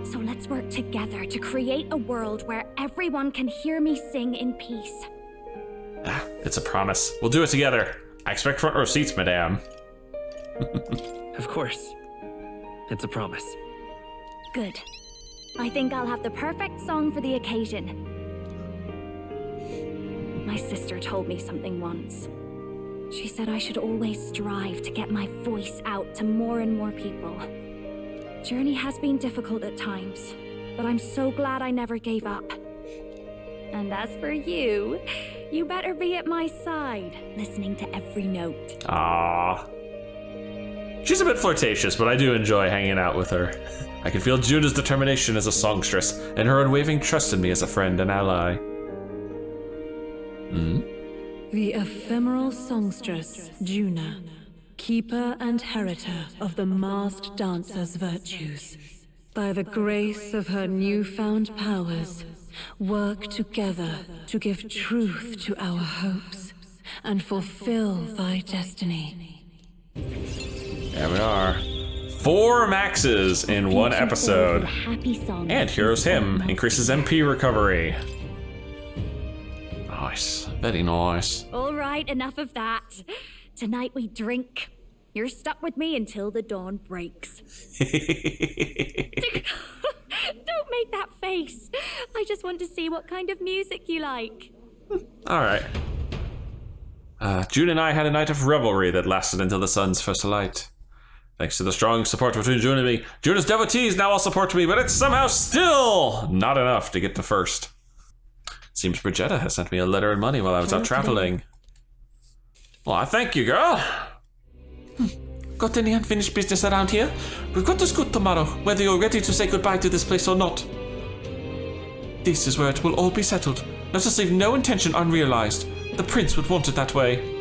So let's work together to create a world where everyone can hear me sing in peace. It's a promise. We'll do it together. I expect front row seats, madame. Of course. It's a promise. Good. I think I'll have the perfect song for the occasion. My sister told me something once. She said I should always strive to get my voice out to more and more people. Journey has been difficult at times, but I'm so glad I never gave up. And as for you, you better be at my side, listening to every note. Ah. She's a bit flirtatious, but I do enjoy hanging out with her. I can feel Juna's determination as a songstress, and her unwavering trust in me as a friend and ally. The ephemeral songstress, Juna, keeper and heritor of the masked dancer's virtues. By the grace of her newfound powers, work together to give truth to our hopes and fulfill thy destiny. There we are. 4 maxes in one episode. And Hero's Hymn increases MP recovery. Nice. Very nice. All right, enough of that. Tonight we drink. You're stuck with me until the dawn breaks. Don't make that face. I just want to see what kind of music you like. Alright. June and I had a night of revelry that lasted until the sun's first light. Thanks to the strong support between June and me, June's devotees now all support me, but it's somehow still not enough to get to first. Seems Brigetta has sent me a letter and money while I was out traveling. Well, I thank you, girl. Got any unfinished business around here? We've got to scoot tomorrow, whether you're ready to say goodbye to this place or not. This is where it will all be settled. Let us leave no intention unrealized. The prince would want it that way.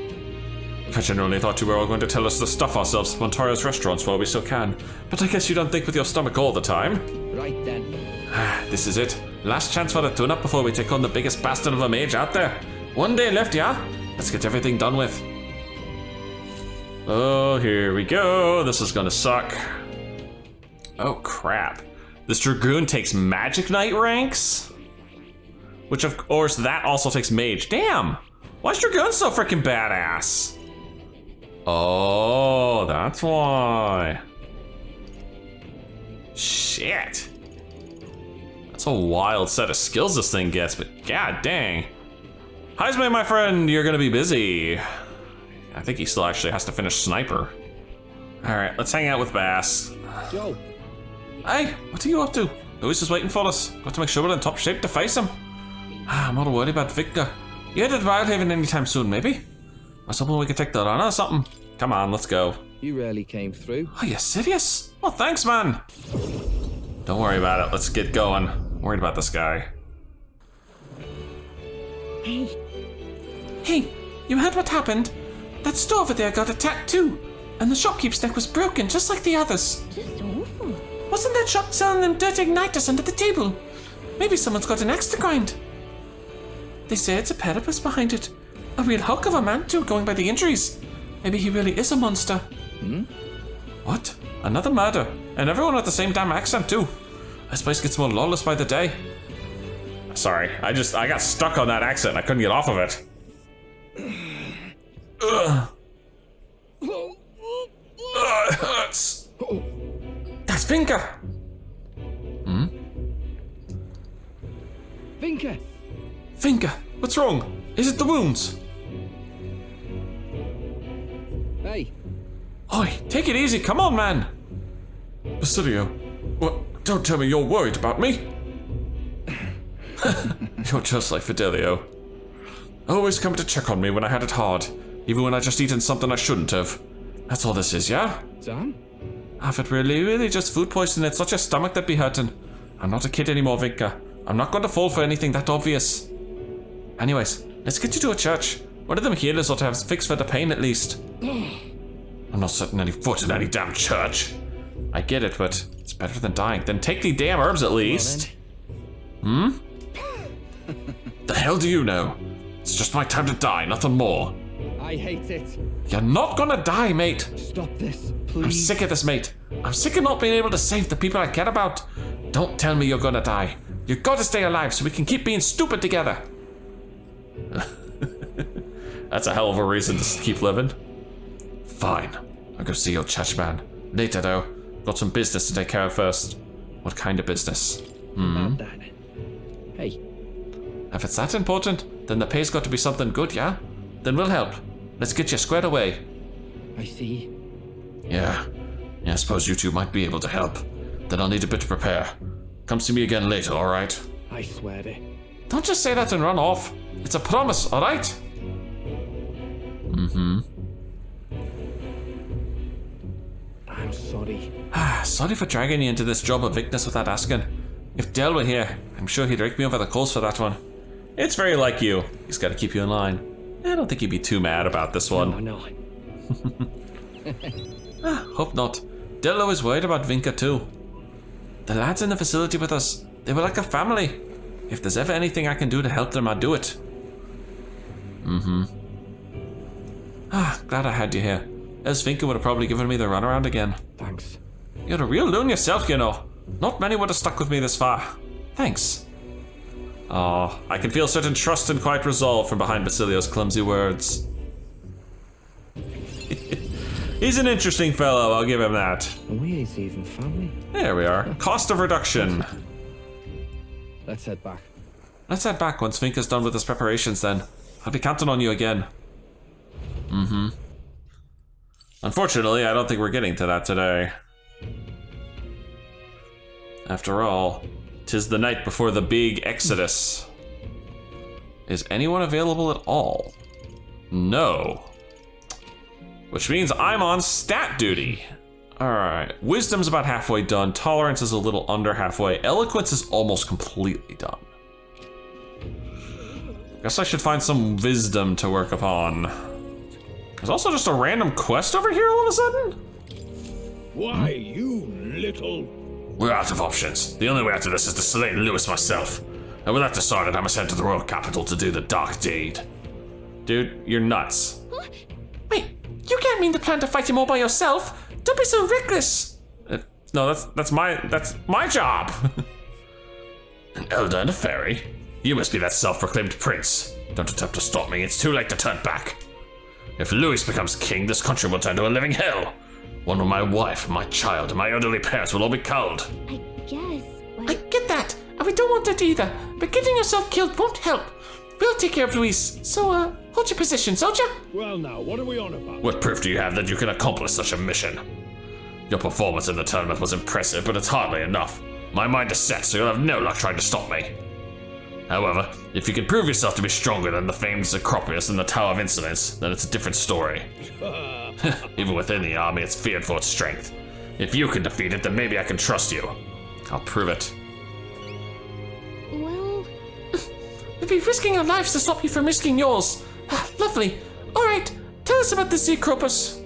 I genuinely thought you were all going to tell us to stuff ourselves at Montario's restaurants while we still can, but I guess you don't think with your stomach all the time. Right then. This is it. Last chance for the tune-up before we take on the biggest bastard of a mage out there. 1 day left, yeah? Let's get everything done with. Oh, here we go. This is gonna suck. Oh, crap. This Dragoon takes Magic Knight ranks? Which, of course, that also takes Mage. Damn! Why is Dragoon so freaking badass? Oh, that's why. Shit. That's a wild set of skills this thing gets, but god dang. Heisman, my friend, you're gonna be busy. I think he still actually has to finish Sniper. Alright, let's hang out with Bass. Yo. Hey, what are you up to? Louis is waiting for us. Got to make sure we're in top shape to face him. I'm not worried about Victor. You headed to Wildhaven anytime soon, maybe? I was hoping we could take the run or something. Come on, let's go. You rarely came through. Are you serious? Oh, thanks, man. Don't worry about it. Let's get going. I'm worried about this guy. Hey, you heard what happened? That store over there got attacked too. And the shopkeep's neck was broken, just like the others. Just awful. Wasn't that shop selling them dirty igniters under the table? Maybe someone's got an axe to grind. They say it's a platypus behind it. A real hulk of a man too, going by the injuries. Maybe he really is a monster. What? Another murder. And everyone with the same damn accent too. This place gets more lawless by the day. Sorry, I got stuck on that accent and I couldn't get off of it. Ugh. It hurts. That's Vinka! Vinka! Vinka, what's wrong? Is it the wounds? Hey. Oi, take it easy, come on, man. Basilio, what? Don't tell me you're worried about me. You're just like Fidelio. Always coming to check on me when I had it hard, even when I just eaten something I shouldn't have. That's all this is, yeah? Sam? If it really just food poisoning, it's not your stomach that'd be hurting. I'm not a kid anymore, Vinka. I'm not going to fall for anything that obvious. Anyways, let's get you to a church. One of them healers ought to have fixed for the pain at least. I'm not setting any foot in any damn church. I get it, but it's better than dying. Then take the damn herbs at least. The hell do you know? It's just my time to die, nothing more. I hate it. You're not gonna die, mate. Stop this, please. I'm sick of this, mate. I'm sick of not being able to save the people I care about. Don't tell me you're gonna die. You've got to stay alive so we can keep being stupid together. That's a hell of a reason to keep living. Fine. I'll go see your church man. Later, though. Got some business to take care of first. What kind of business? About that. Hey. If it's that important, then the pay's got to be something good, yeah? Then we'll help. Let's get you squared away. I see. Yeah, I suppose you two might be able to help. Then I'll need a bit to prepare. Come see me again later, alright? I swear it. Don't just say that and run off. It's a promise, alright? I'm sorry. Sorry for dragging you into this job of Victus without asking. If Del were here, I'm sure he'd rake me over the coals for that one. It's very like you. He's got to keep you in line. I don't think he'd be too mad about this one. No. Hope not. Dello is worried about Vinka too. The lads in the facility with us, they were like a family. If there's ever anything I can do to help them, I'd do it. Glad I had you here. Else Vinka would have probably given me the runaround again. Thanks. You're a real loon yourself, you know. Not many would have stuck with me this far. Thanks. Oh, I can feel certain trust and quiet resolve from behind Basilio's clumsy words. He's an interesting fellow, I'll give him that. And we ain't even family. There we are. Cost of reduction. Let's head back. Let's head back once Vinka's done with his preparations then. I'll be counting on you again. Unfortunately, I don't think we're getting to that today. After all, 'tis the night before the big exodus. Is anyone available at all? No. Which means I'm on stat duty. Alright, wisdom's about halfway done, tolerance is a little under halfway, eloquence is almost completely done. Guess I should find some wisdom to work upon. There's also just a random quest over here all of a sudden? Why, you little... We're out of options. The only way out of this is to slay Lewis myself. And with that decided, I must head to the royal capital to do the dark deed. Dude, you're nuts. Wait, you can't mean to plan to fight him all by yourself. Don't be so reckless. No, that's my job. An elder and a fairy? You must be that self-proclaimed prince. Don't attempt to stop me, it's too late to turn back. If Louis becomes king, this country will turn to a living hell. One where my wife, my child, and my elderly parents will all be culled. I guess, but... I get that, and we don't want that either. But getting yourself killed won't help. We'll take care of Luis. So, hold your position, soldier. Well now, what are we on about? What proof do you have that you can accomplish such a mission? Your performance in the tournament was impressive, but it's hardly enough. My mind is set, so you'll have no luck trying to stop me. However, if you can prove yourself to be stronger than the famed Acropolis and the Tower of Insolence, then it's a different story. Even within the army, it's feared for its strength. If you can defeat it, then maybe I can trust you. I'll prove it. Well... We'd be risking our lives to stop you from risking yours. Lovely. Alright, tell us about the Acropolis.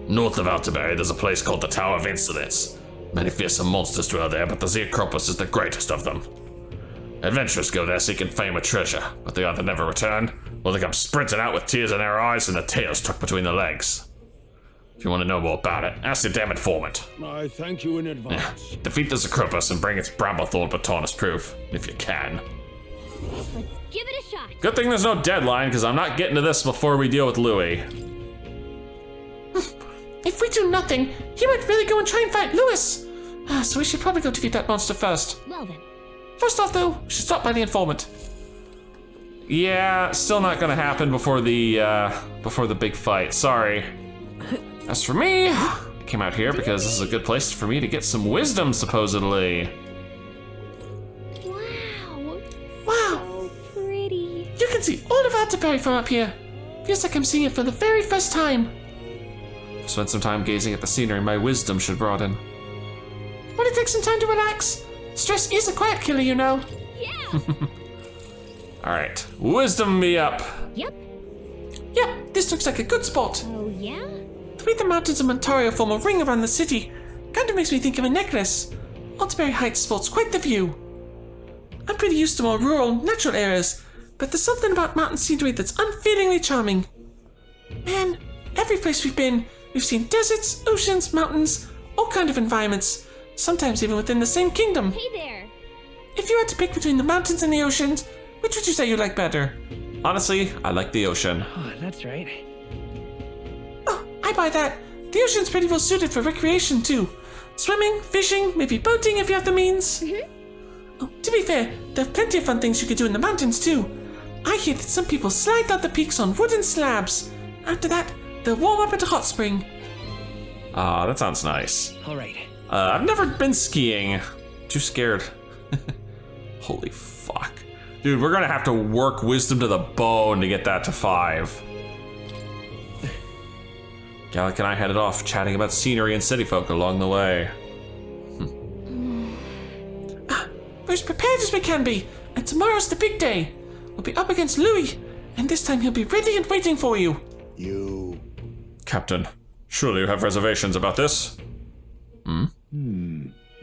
North of Altaberry, there's a place called the Tower of Insolence. Many fearsome monsters dwell there, but the Acropolis is the greatest of them. Adventurers go there seeking fame or treasure, but they either never return, or they come sprinting out with tears in their eyes and their tails tucked between their legs. If you want to know more about it, ask your damn informant. I thank you in advance. Defeat the Acropolis and bring its Bramblethorn baton as proof, if you can. Let's give it a shot. Good thing there's no deadline, because I'm not getting to this before we deal with Louis. If we do nothing, he might really go and try and fight Lewis. So we should probably go defeat that monster first. Well then. First off, though, we should stop by the informant. Yeah, still not gonna happen before the big fight. Sorry. As for me, I came out here because this is a good place for me to get some wisdom, supposedly. Wow. So pretty. You can see all of Altaberry from up here. Feels like I'm seeing it for the very first time. Spend some time gazing at the scenery, my wisdom should broaden. Want to take some time to relax? Stress is a quiet killer, you know. Yeah. Alright, wisdom me up. Yep. Yep, this looks like a good spot. Oh yeah? The way the mountains of Montario form a ring around the city kind of makes me think of a necklace. Altaberry Heights sports quite the view. I'm pretty used to more rural, natural areas, but there's something about mountain scenery that's unfailingly charming. Man, every place we've been, we've seen deserts, oceans, mountains, all kind of environments, sometimes even within the same kingdom. Hey there. If you had to pick between the mountains and the oceans, which would you say you like better? Honestly, I like the ocean. Oh, that's right. Oh, I buy that. The ocean's pretty well suited for recreation too. Swimming, fishing, maybe boating if you have the means. Oh, to be fair, there are plenty of fun things you could do in the mountains too. I hear that some people slide down the peaks on wooden slabs. After that, they'll warm up at a hot spring. Ah, that sounds nice. All right. I've never been skiing. Too scared. Holy fuck. Dude, we're gonna have to work wisdom to the bone to get that to 5. Gallic and I headed off, chatting about scenery and city folk along the way. We're as prepared as we can be, and tomorrow's the big day. We'll be up against Louis, and this time he'll be ready and waiting for you. Captain, surely you have reservations about this?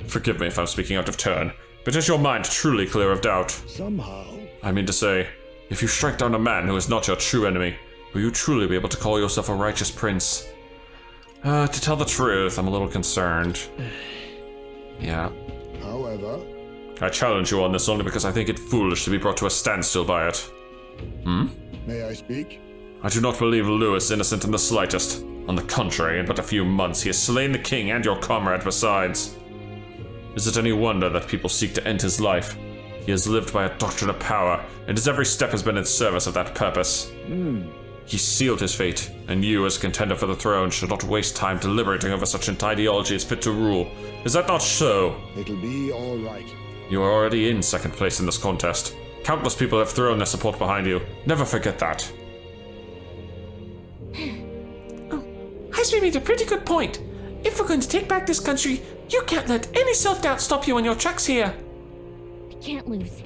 Forgive me if I'm speaking out of turn, but is your mind truly clear of doubt? Somehow. I mean to say, if you strike down a man who is not your true enemy, will you truly be able to call yourself a righteous prince? To tell the truth, I'm a little concerned. Yeah. However, I challenge you on this only because I think it foolish to be brought to a standstill by it. may I speak? I do not believe Louis innocent in the slightest. On the contrary, in but a few months he has slain the king and your comrade besides. Is it any wonder that people seek to end his life? He has lived by a doctrine of power, and his every step has been in service of that purpose. He sealed his fate, and you, as contender for the throne, should not waste time deliberating over such an ideology as fit to rule. Is that not so? It'll be all right. You are already in second place in this contest. Countless people have thrown their support behind you. Never forget that. Hasmi made a pretty good point. If we're going to take back this country, you can't let any self-doubt stop you in your tracks here. We can't lose.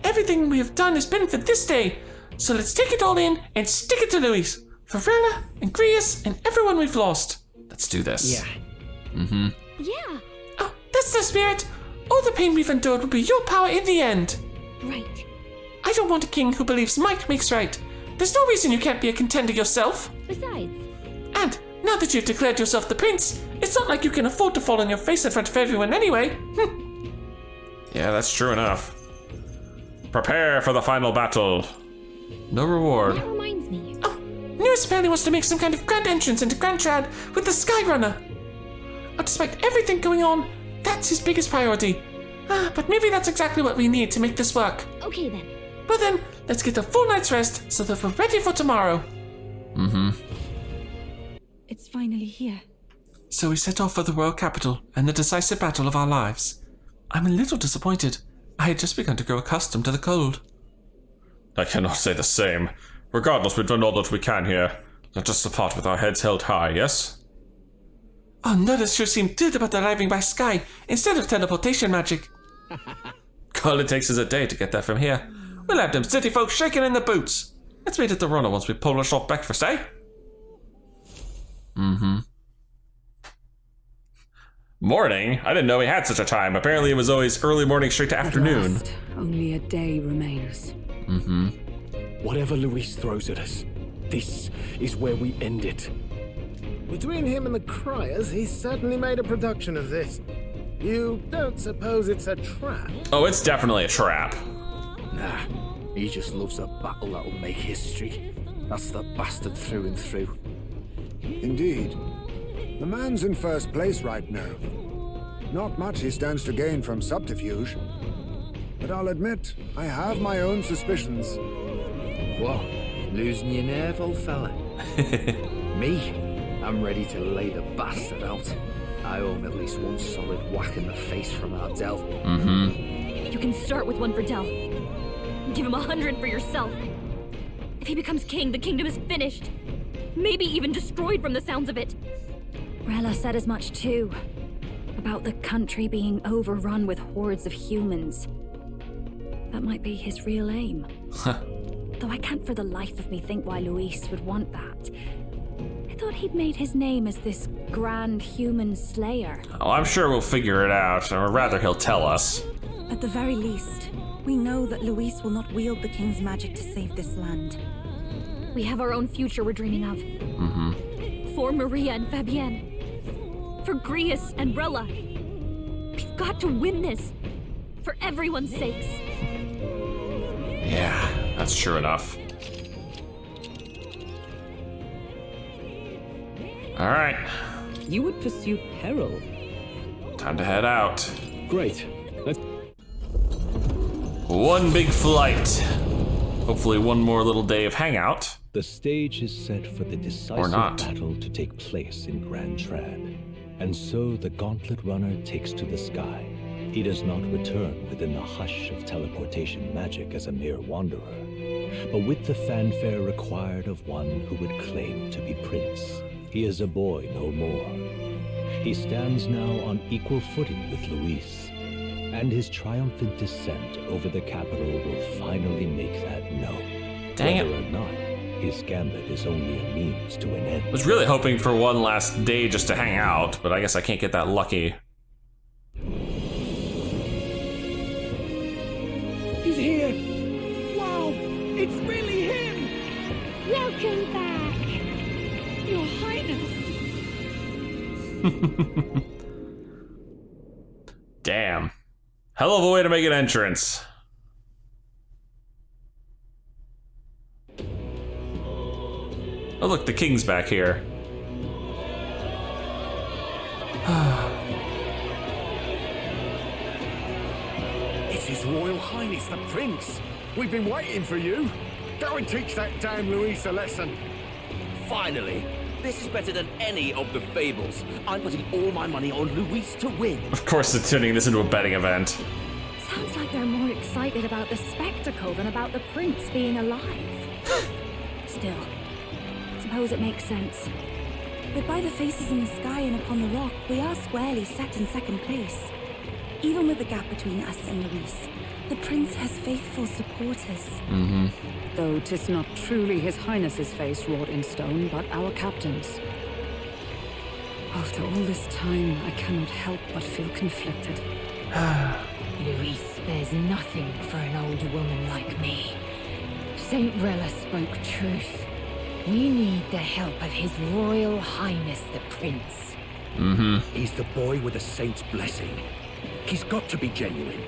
Everything we have done has been for this day, so let's take it all in and stick it to Louis, Varela, and Grius, and everyone we've lost. Let's do this. Yeah. Yeah. Oh, that's the spirit. All the pain we've endured will be your power in the end. Right. I don't want a king who believes might makes right. There's no reason you can't be a contender yourself. Besides. And now that you've declared yourself the prince, it's not like you can afford to fall on your face in front of everyone anyway. Yeah, that's true enough. Prepare for the final battle. No reward. That reminds me. Oh, Newest apparently wants to make some kind of grand entrance into Grand Trad with the Skyrunner. Oh, despite everything going on, that's his biggest priority. But maybe that's exactly what we need to make this work. Okay then. Well then, let's get a full night's rest so that we're ready for tomorrow. It's finally here. So we set off for the royal capital and the decisive battle of our lives. I'm a little disappointed. I had just begun to grow accustomed to the cold. I cannot say the same. Regardless, we've done all that we can here. Let us depart with our heads held high, yes? Oh, Nerdist sure seemed thrilled about arriving by sky instead of teleportation magic. All it takes is a day to get there from here. We'll have them city folk shaking in the boots. Let's meet at the runner once we polish off breakfast, eh? Morning? I didn't know we had such a time. Apparently it was always early morning straight to afternoon. At last, only a day remains. Whatever Luis throws at us, this is where we end it. Between him and the Criers, he's certainly made a production of this. You don't suppose it's a trap? Oh, it's definitely a trap. Nah, he just loves a battle that'll make history. That's the bastard through and through. Indeed. The man's in first place right now. Not much he stands to gain from subterfuge. But I'll admit, I have my own suspicions. What? Losing your nerve, old fella? Me? I'm ready to lay the bastard out. I owe him at least one solid whack in the face from Ardell. You can start with one for Dell. Give him 100 for yourself. If he becomes king, the kingdom is finished. Maybe even destroyed from the sounds of it. Rella said as much too. About the country being overrun with hordes of humans. That might be his real aim. Though I can't for the life of me think why Luis would want that. I thought he'd made his name as this grand human slayer. Oh, I'm sure we'll figure it out, or rather he'll tell us. At the very least, we know that Luis will not wield the king's magic to save this land. We have our own future we're dreaming of. For Maria and Fabienne. For Grius and Rella. We've got to win this. For everyone's sakes. Yeah, that's true enough. Alright, You would pursue peril. time to head out. Great. Let's... One big flight. Hopefully one more little day of hangout. The stage is set for the decisive not. battle to take place in Grand Trad. And so the Gauntlet Runner takes to the sky. He does not return within the hush of teleportation magic as a mere wanderer, but with the fanfare required of one who would claim to be prince. he is a boy no more. He stands now on equal footing with Luis, and his triumphant descent over the capital will finally make that known. Dang it. Whether or not his gambit is only a means to an end. I was really hoping for one last day just to hang out, but I guess I can't get that lucky. He's here! Wow! It's really him! Welcome back! Your Highness! Damn. Hell of a way to make an entrance. Oh look, the king's back here. It's His Royal Highness the Prince. We've been waiting for you. Go and teach that damn Luis a lesson. Finally. This is better than any of the fables. I'm putting all my money on Luis to win. Of course they're turning this into a betting event. Sounds like they're more excited about the spectacle than about the prince being alive. Still, suppose it makes sense. But by the faces in the sky and upon the rock, we are squarely set in second place. Even with the gap between us and Luis, the prince has faithful supporters. Though 'tis not truly His Highness's face wrought in stone, but our captain's. After all this time, I cannot help but feel conflicted. Luis spares nothing for an old woman like me. Saint Rella spoke truth. We need the help of His Royal Highness the Prince. He's the boy with a saint's blessing. He's got to be genuine.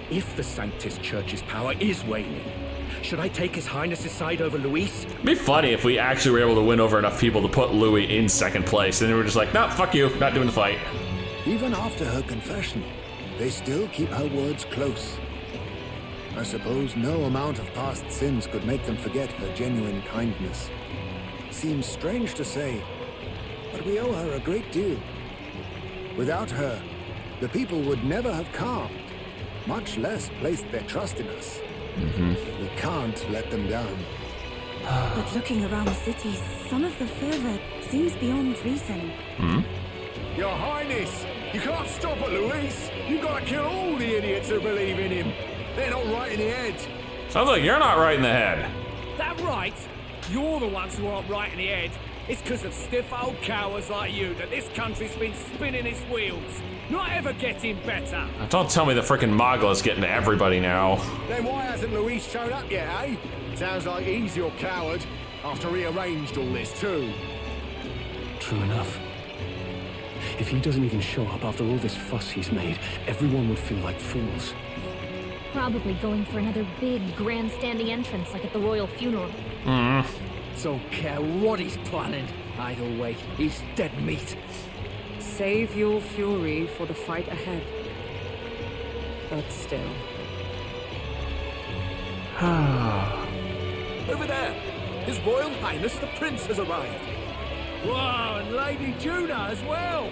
If the Sanctus Church's power is waning, should I take His Highness's side over Luis? It'd be funny if we actually were able to win over enough people to put Louis in second place, and then we were just like, nah, fuck you, not doing the fight. Even after her confession, they still keep her words close. I suppose no amount of past sins could make them forget her genuine kindness. Seems strange to say, but we owe her a great deal. Without her, the people would never have calmed, much less placed their trust in us. We can't let them down. But looking around the city, some of the fervor seems beyond reason. Your Highness, you can't stop at Luis. You've got to kill all the idiots who believe in him. They're not right in the head. Sounds like you're not right in the head. That right? You're the ones who aren't right in the head. It's because of stiff old cowards like you that this country's been spinning its wheels. Not ever getting better. Don't tell me the frickin' Mogula's getting to everybody now. Then why hasn't Luis shown up yet, eh? Sounds like he's your coward after he arranged all this too. True enough. If he doesn't even show up after all this fuss he's made, everyone would feel like fools. Probably going for another big grandstanding entrance like at the royal funeral. Don't care what he's planning. Either way, he's dead meat. Save your fury for the fight ahead. But still. Over there, His Royal Highness the Prince has arrived. Wow, and Lady Juna as well.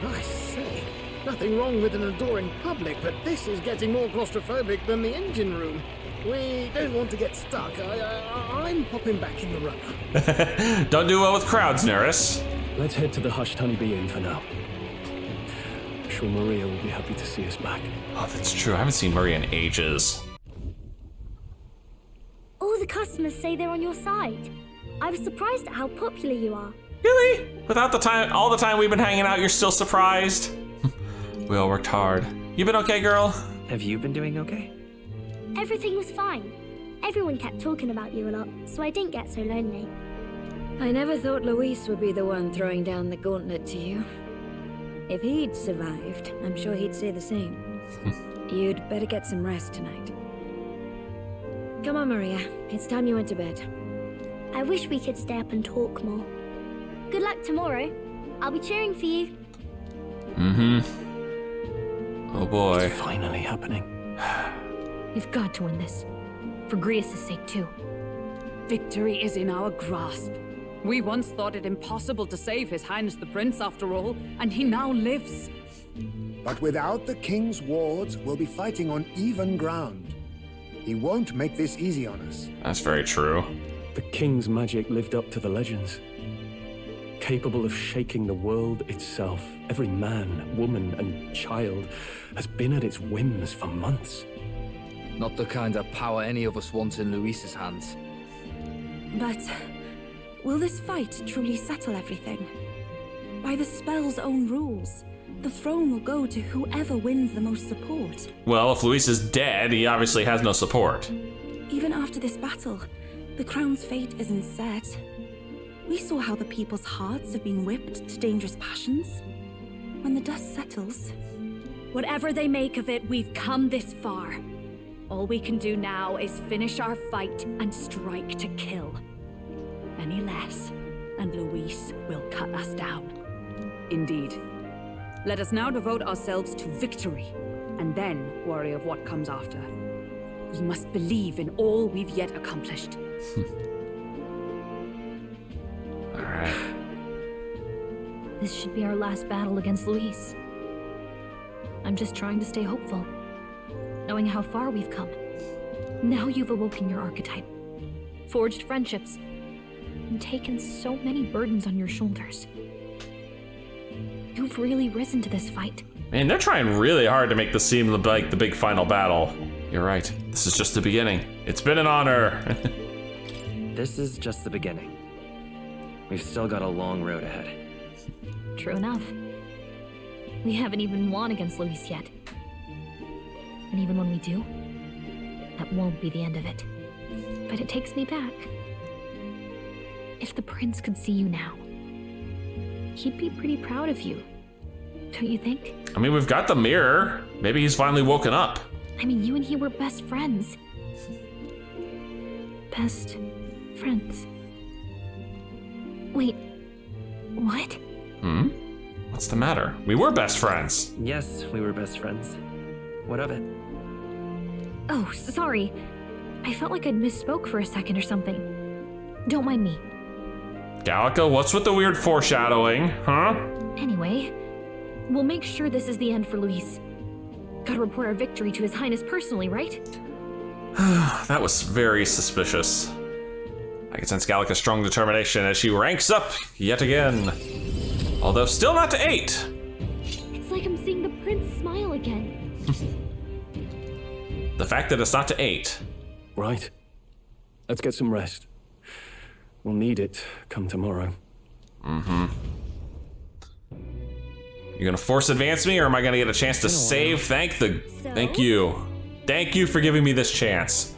I say, nothing wrong with an adoring public, but this is getting more claustrophobic than the engine room. We don't want to get stuck. I'm popping back in the runner. Don't do well with crowds, Neris. Let's head to the Hushed Honeybee Inn for now. I'm sure Maria will be happy to see us back. Oh, that's true. I haven't seen Maria in ages. All the customers say they're on your side. I was surprised at how popular you are. Really? Without the time, all the time we've been hanging out, you're still surprised? We all worked hard. You been okay, girl? Have you been doing okay? Everything was fine. Everyone kept talking about you a lot, so I didn't get so lonely. I never thought Luis would be the one throwing down the gauntlet to you. If he'd survived, I'm sure he'd say the same. You'd better get some rest tonight. Come on, Maria. It's time you went to bed. I wish we could stay up and talk more. Good luck tomorrow. I'll be cheering for you. Oh boy. It's finally happening. You've got to win this. For Grius' sake, too. Victory is in our grasp. We once thought it impossible to save His Highness the Prince, after all, and he now lives. But without the king's wards, we'll be fighting on even ground. He won't make this easy on us. That's very true. The king's magic lived up to the legends. capable of shaking the world itself. Every man, woman, and child has been at its whims for months. Not the kind of power any of us want in Luis's hands. But will this fight truly settle everything? By the spell's own rules, the throne will go to whoever wins the most support. Well, if Luis is dead, he obviously has no support. Even after this battle, the crown's fate isn't set. We saw how the people's hearts have been whipped to dangerous passions. When the dust settles... Whatever they make of it, we've come this far. All we can do now is finish our fight and strike to kill. Any less, and Luis will cut us down. Indeed. Let us now devote ourselves to victory, and then worry of what comes after. We must believe in all we've yet accomplished. Alright. This should be our last battle against Luis. I'm just trying to stay hopeful, knowing how far we've come. Now you've awoken your archetype, forged friendships, and taken so many burdens on your shoulders. You've really risen to this fight. Man, they're trying really hard to make this seem like the big final battle. You're right, this is just the beginning. It's been an honor. This is just the beginning. We've still got a long road ahead. True enough. We haven't even won against Luis yet. And even when we do, that won't be the end of it. But it takes me back. If the prince could see you now, he'd be pretty proud of you. Don't you think? I mean, we've got the mirror. Maybe he's finally woken up. I mean, you and he were best friends. Best friends. Wait, what? Hmm? What's the matter? We were best friends. Yes, we were best friends. What of it? Oh, sorry. I felt like I'd misspoke for a second or something. Don't mind me. Gallica, what's with the weird foreshadowing, huh? Anyway, we'll make sure this is the end for Luis. Gotta report our victory to His Highness personally, right? That was very suspicious. I can sense Gallica's strong determination as she ranks up yet again. Although still not to 8. It's like I'm seeing the prince smile again. The fact that it's not to 8. Right. Let's get some rest. We'll need it come tomorrow. Mm-hmm. You gonna force advance me, or am I gonna get a chance to save? Thank you. Thank you for giving me this chance.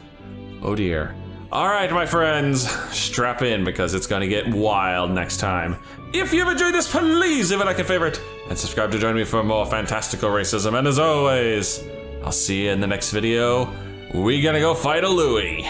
Oh dear. All right, my friends, strap in because it's gonna get wild next time. If you've enjoyed this, please leave a like and favorite, and subscribe to join me for more fantastical racism. And as always, I'll see you in the next video. We gonna go fight a Louis.